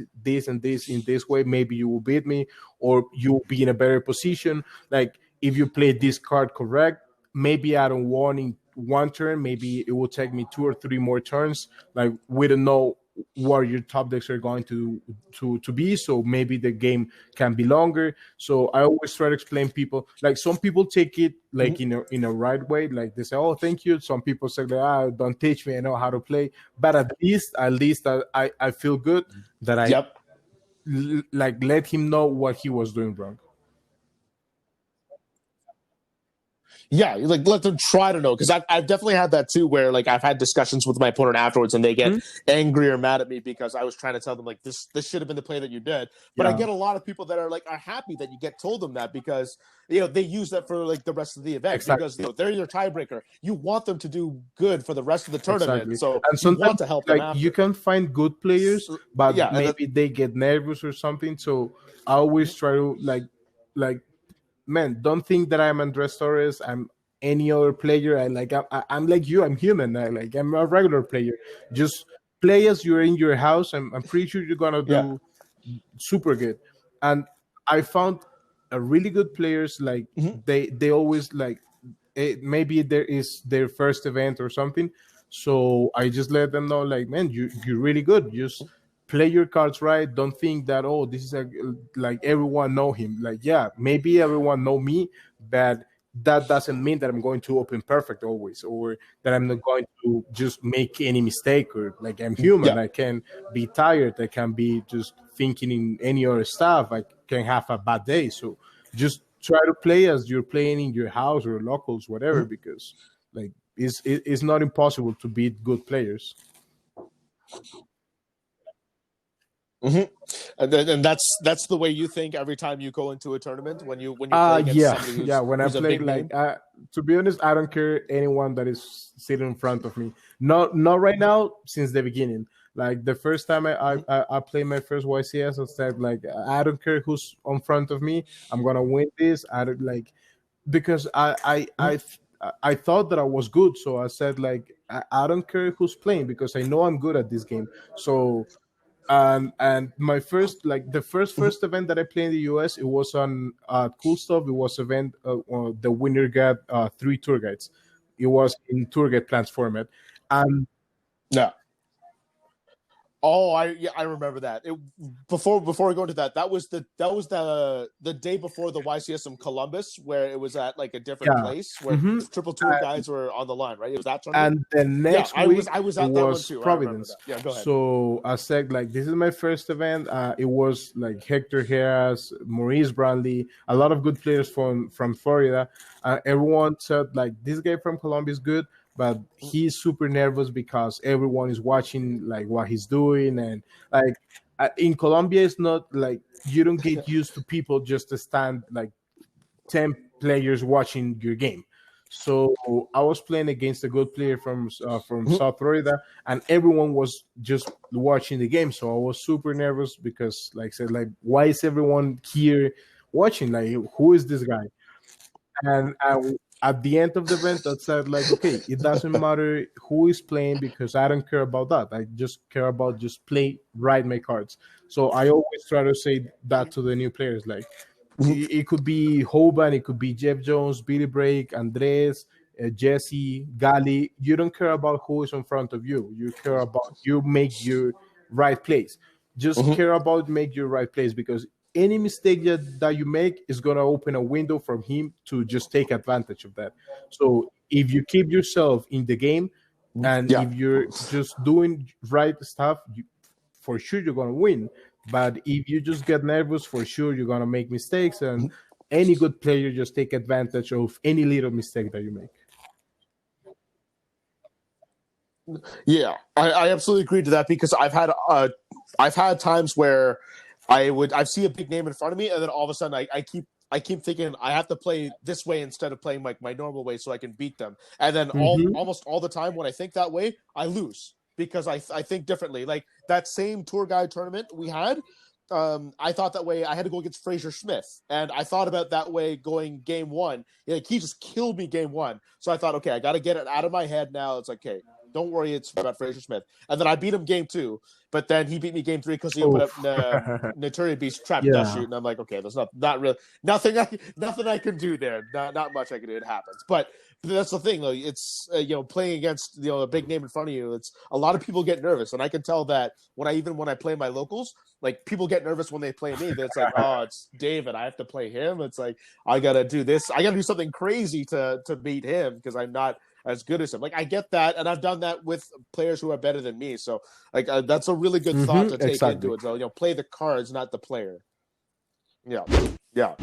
and this in this way, maybe you will beat me or you will be in a better position. Like if you play this card correct, maybe I don't want in one turn. Maybe it will take me 2 or 3 more turns. Like we don't know what your top decks are going to be, so maybe the game can be longer. So I always try to explain people, like some people take it like in a right way, like they say, oh thank you. Some people say that, don't teach me, I know how to play. But at least I feel good that I Yep. like let him know what he was doing wrong. Yeah, like let them try to know, because I've definitely had that too, where like I've had discussions with my opponent afterwards, and they get angry or mad at me because I was trying to tell them like this should have been the play that you did. But I Yeah, get a lot of people that are happy that you get told them that, because they use that for like the rest of the event, because exactly. they're your tiebreaker. You want them to do good for the rest of the tournament, Exactly. so And you want sometimes to help them like you after. can find good players, So, but yeah, and maybe they get nervous or something. So I always try to like man, don't think that I'm Andrés Torres. I'm any other player. I'm like you. I'm human. I'm a regular player. Just play as you're in your house. I'm pretty sure you're gonna yeah. do super good. And I found a really good players. Like they always like maybe there is their first event or something. So I just let them know, like, man, you're really good. Just play your cards right. Don't think that, oh, this is a like everyone know him. Like, yeah, maybe everyone know me, but that doesn't mean that I'm going to open perfect always, or that I'm not going to just make any mistake. Or like I'm human. Yeah. I can be tired. I can be just thinking in any other stuff. I can have a bad day. So just try to play as you're playing in your house or locals, whatever, because like it's not impossible to beat good players. Mm-hmm. And that's the way you think every time you go into a tournament, when you play against Yeah, somebody yeah. When I who's a play, big like, name. to be honest, I don't care anyone that is sitting in front of me. Not right now. Since the beginning, like the first time I played my first YCS, I said like I don't care who's on front of me. I'm gonna win this. I don't like because I thought that I was good, so I said like I don't care who's playing because I know I'm good at this game. So and my first like the first event that I played in the US, it was on Cool Stuff. It was event the winner got 3 tour guides. It was in tour guide plans format, and Yeah. Oh, I remember that. Before we go into that, that was the day before the YCS in Columbus, where it was at like a different yeah. place where hmm triple tour guides were on the line, right? It was that tournament. And the Yeah, next I week was it at that one was too. I remember Providence. that. Yeah, go ahead. So I said like this is my first event. It was like Hector Harris, Maurice Brownlee, a lot of good players from Florida. Everyone said like this guy from Colombia is good, but he's super nervous because everyone is watching like what he's doing. And like in Colombia it's not like you don't get used to people just to stand like 10 players watching your game. So I was playing against a good player from South Florida, and everyone was just watching the game. So I was super nervous because, like I said, like why is everyone here watching? Like who is this guy? And at the end of the event, I said like, okay, it doesn't matter who is playing because I don't care about that. I just care about just play right my cards. So I always try to say that to the new players, like it could be Hoban, it could be Jeff Jones, Billy Brake, Andres, Jesse, Gali. You don't care about who is in front of you. You care about you make your right place. Just Mm-hmm. care about make your right place because any mistake that you make is gonna open a window from him to just take advantage of that. So if you keep yourself in the game and Yeah. if you're just doing right stuff, for sure you're gonna win. But if you just get nervous, for sure you're gonna make mistakes, and any good player just take advantage of any little mistake that you make. Yeah, I absolutely agree to that because I've had times where I see a big name in front of me and then all of a sudden I keep thinking I have to play this way instead of playing like my normal way so I can beat them. And then Mm-hmm. almost all the time when I think that way, I lose because I think differently. Like that same tour guide tournament we had, I thought that way I had to go against Fraser Smith, and I thought about that way going game one. Like he just killed me game one, so I thought, okay, I got to get it out of my head now. It's like, okay, don't worry, it's about Fraser Smith. And then I beat him game two, but then he beat me game three because he opened up Oof. Naturi Beast trap dust Yeah. shoot, and I'm like, okay, there's not really nothing I can do there. Not much I can do. It happens, but that's the thing though. It's playing against a big name in front of you. It's a lot of people get nervous, and I can tell that when I play my locals, like people get nervous when they play me. That it's like, oh, it's David. I have to play him. It's like I gotta do this. I gotta do something crazy to beat him because I'm not as good as him. Like I get that, and I've done that with players who are better than me. So like that's a really good thought Mm-hmm. to take Exactly. into it. So play the cards, not the player. Yeah, yeah.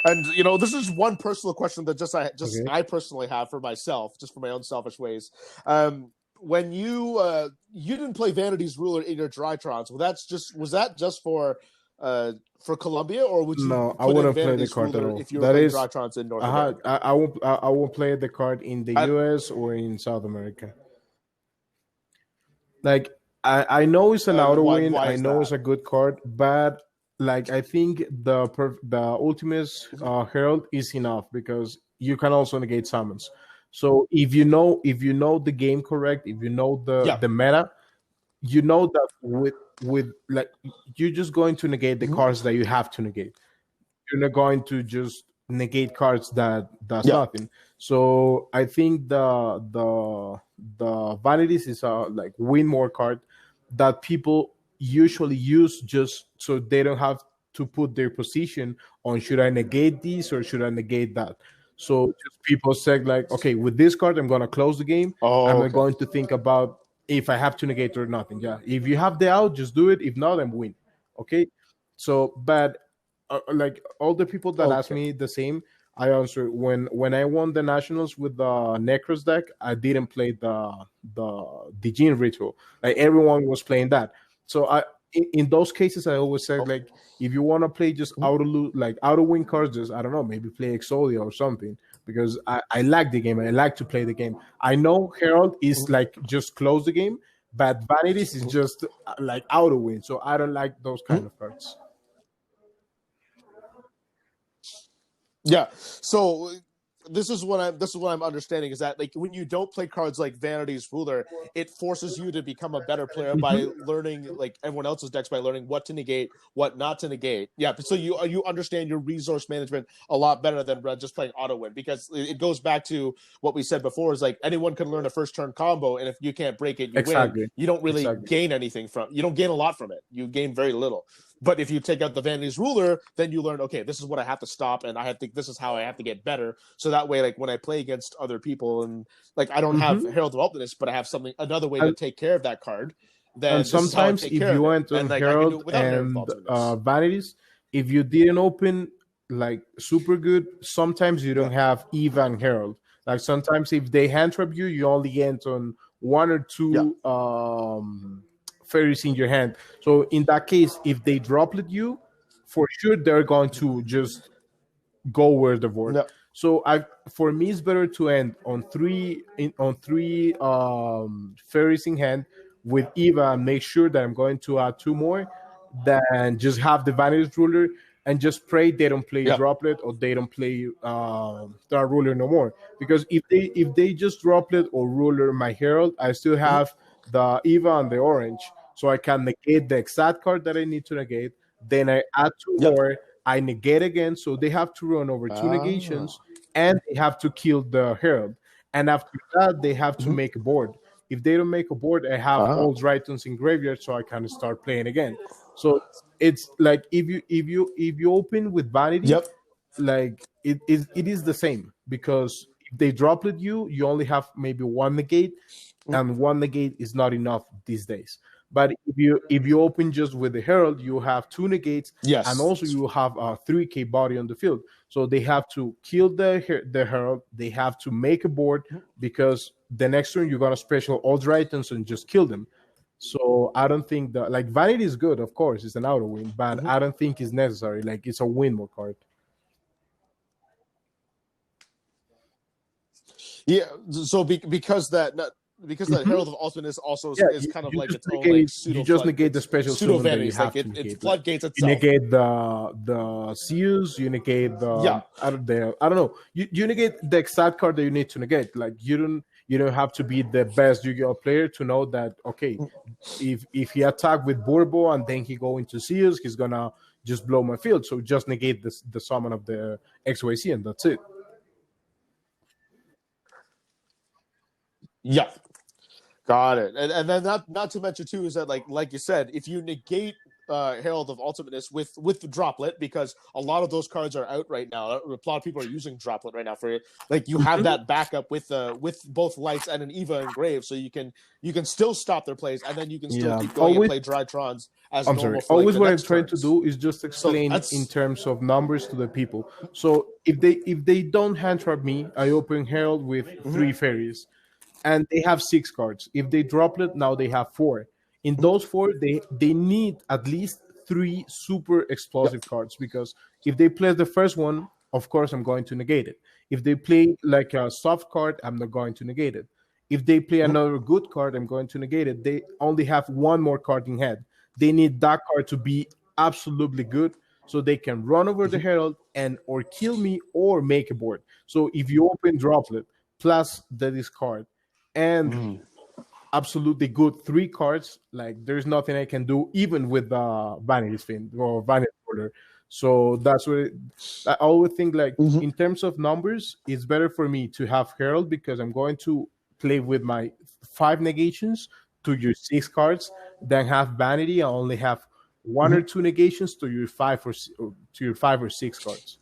And this is one personal question that Okay. I personally have for myself, just for my own selfish ways. When you didn't play Vanity's Ruler in your Drytrons, was that just for Colombia, or would you No, I put in wouldn't play the Vanity's card at Ruler all. if you were That playing is, Drytrons in North America? I won't play the card in the I, US or in South America. Like I know it's an auto win. why I is know it's that? a good card, but like I think the ultimate herald is enough because you can also negate summons. So if you know the game correct, if you know Yeah. the meta, you know that with like you're just going to negate the Mhm. cards that you have to negate. You're not going to just negate cards that does Yeah. nothing. So I think the vanities is a like win more card that people usually use just so they don't have to put their position on should I negate this or should I negate that. So just people say like, okay, with this card I'm gonna close the game. I'm Oh, not okay. going to think about if I have to negate or nothing. Yeah, if you have the out, just do it. If not, I'm win. Okay. So, but like all the people that ask Okay. me the same, I answer when I won the nationals with the Necros deck, I didn't play the Gene Ritual. Like everyone was playing that. So in those cases I always said Oh. like if you want to play just Mhm. auto win cards, just I don't know, maybe play Exodia or something because I like the game and I like to play the game. I know Herald is Mhm. like just close the game, but Vanities is Mhm. just like auto win. So I don't like those kind Mhm. of cards. Yeah. So this is what I'm understanding is that like when you don't play cards like Vanity's Ruler, it forces you to become a better player by Mhm. learning like everyone else's decks by learning what to negate, what not to negate. Yeah. So you understand your resource management a lot better than just playing auto win because it goes back to what we said before is like anyone can learn a first turn combo and if you can't break it, you win. Exactly. You don't really Exactly. gain anything you don't gain a lot from it. You gain very little. But if you take out the Vanity's Ruler, then you learn, okay, this is what I have to stop, and this is how I have to get better. So that way, like when I play against other people, and like I don't have Hmm. Herald of Ultimateness, but I have another way to And take care of that card, and then this is how I sometimes take if care you of it, went on and like I can do Herald it without Herald of and Ultimateness. Vanities, if you didn't open like super good, sometimes you Yeah. don't have Eva and Herald. Like sometimes if they hand trap you, you only get on one or Yeah. two fairies in your hand. So in that case, if they droplet you, for sure they're going to just go where the board. Yeah. So I for me it's better to end on three fairies in hand with Eva and make sure that I'm going to add two more than just have the vanity ruler and just pray they don't play Yeah. droplet or they don't play star ruler no more. Because if they just droplet or ruler my herald, I still Mhm. have the Eva and the orange, so I can negate the exact card that I need to negate. Then I add two Yep. more. I negate again, so they have to run over two Ah. negations, and they have to kill the herald. And after that, they have to Mhm. make a board. If they don't make a board, I have Ah. all Drytons in graveyard, so I can start playing again. So it's like if you open with vanity, Yep. like it is the same because if they droplet you, you only have maybe one negate, Mhm. and one negate is not enough these days. But if you open just with the herald, you have two negates, and Yes. also you have a 3K body on the field. So they have to kill the herald. They have to make a board because the next turn you're gonna special all Drytons and just kill them. So I don't think that, like, vanity is good, of course, it's an auto win, but I don't think it's necessary. Like, it's a win more card. Yeah, so because that Herald of Ultimate also is kind of like its own like pseudo. You just negate the special pseudo summon that you vanities, have like to negate. it floodgates itself. You negate the Seals, you negate the I don't know. You negate the exact card that you need to negate. Like, you don't have to be the best Yu-Gi-Oh player to know that, okay, if he attack with Burbo and then he go into Seals, he's gonna just blow my field. So just negate the summon of the XYZ and that's it. Yeah. Got it. And then not to mention too is that like you said, if you negate Herald of Ultimateness with the Droplet, because a lot of those cards are out right now. A lot of people are using Droplet right now for it. Like, you have that backup with both Lights and an Eva Engrave, so you can still stop their plays, and then you can still keep going and play Drytrons as normal. Sorry. For, always the what I'm next trying turns. to do is just explain in terms of numbers to the people. So if they don't hand trap me, I open Herald with 3 fairies. And they have 6 cards. If they Droplet, now they have 4. In those 4, they need at least 3 super explosive cards, because if they play the first one, of course I'm going to negate it. If they play like a soft card, I'm not going to negate it. If they play another good card, I'm going to negate it. They only have 1 more card in hand. They need that card to be absolutely good, so they can run over the Herald and or kill me or make a board. So if you open Droplet plus the discard and absolutely good 3 cards, like, there's nothing I can do, even with the Vanity Spin or Vanity Order. So that's what I always think, like, in terms of numbers, it's better for me to have Herald, because I'm going to play with my 5 negations to your 6 cards, than have Vanity. I only have 1 or 2 negations to your 5 or 6 cards.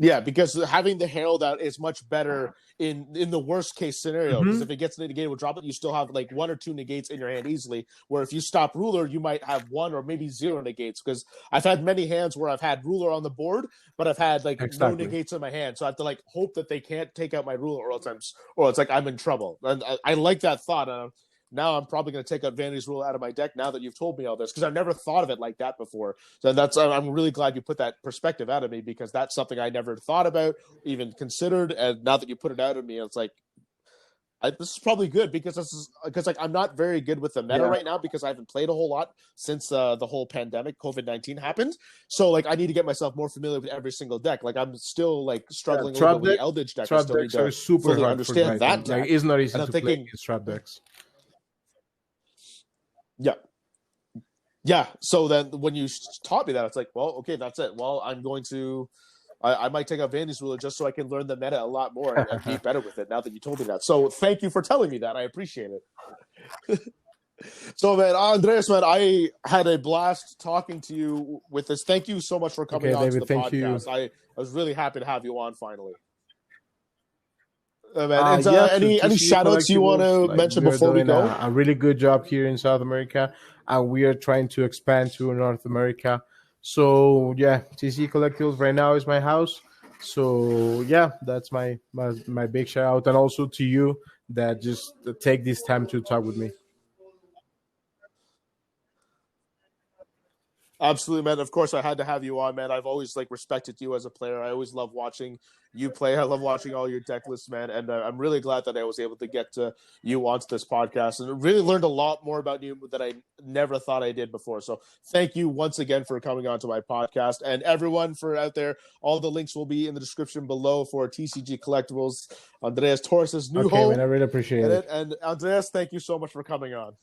Yeah, because having the Herald out is much better in the worst case scenario. Because if it gets negated with Droplet, you still have like 1 or 2 negates in your hand easily. Where if you stop Ruler, you might have 1 or maybe 0 negates. Because I've had many hands where I've had Ruler on the board, but I've had like no negates in my hand. So I have to like hope that they can't take out my Ruler, or it's like I'm in trouble. And I like that thought. Now I'm probably going to take out Vanity's Rule out of my deck now that you've told me all this, because I've never thought of it like that before. So I'm really glad you put that perspective out of me, because that's something I never thought about, even considered. And now that you put it out of me, it's like, this is probably good, because like I'm not very good with the meta right now, because I haven't played a whole lot since the whole pandemic COVID-19 happened. So like I need to get myself more familiar with every single deck. Like I'm still like struggling a little bit with the Eldritch deck. Trap decks are super hard understand that deck. Like, it's not easy to play against trap decks. Yeah. So then when you taught me that, it's like, well, okay, that's it. Well, I might take out Vandy's Ruler just so I can learn the meta a lot more and be better with it now that you told me that. So thank you for telling me that. I appreciate it. So, man, Andres, man, I had a blast talking to you with this. Thank you so much for coming on to the podcast. I was really happy to have you on finally. Any shout outs you want to mention before we go? A really good job here in South America, and we are trying to expand to North America. So yeah, TC Collectibles right now is my house. So yeah, that's my big shout out, and also to you that just take this time to talk with me. Absolutely, man. Of course, I had to have you on, man. I've always respected you as a player. I always love watching you play. I love watching all your deck lists, man. And I'm really glad that I was able to get you onto this podcast and really learned a lot more about you that I never thought I did before. So thank you once again for coming onto my podcast. And everyone for out there, all the links will be in the description below for TCG Collectibles, Andrés Torres' new home. Man, I really appreciate it. And Andrés, thank you so much for coming on.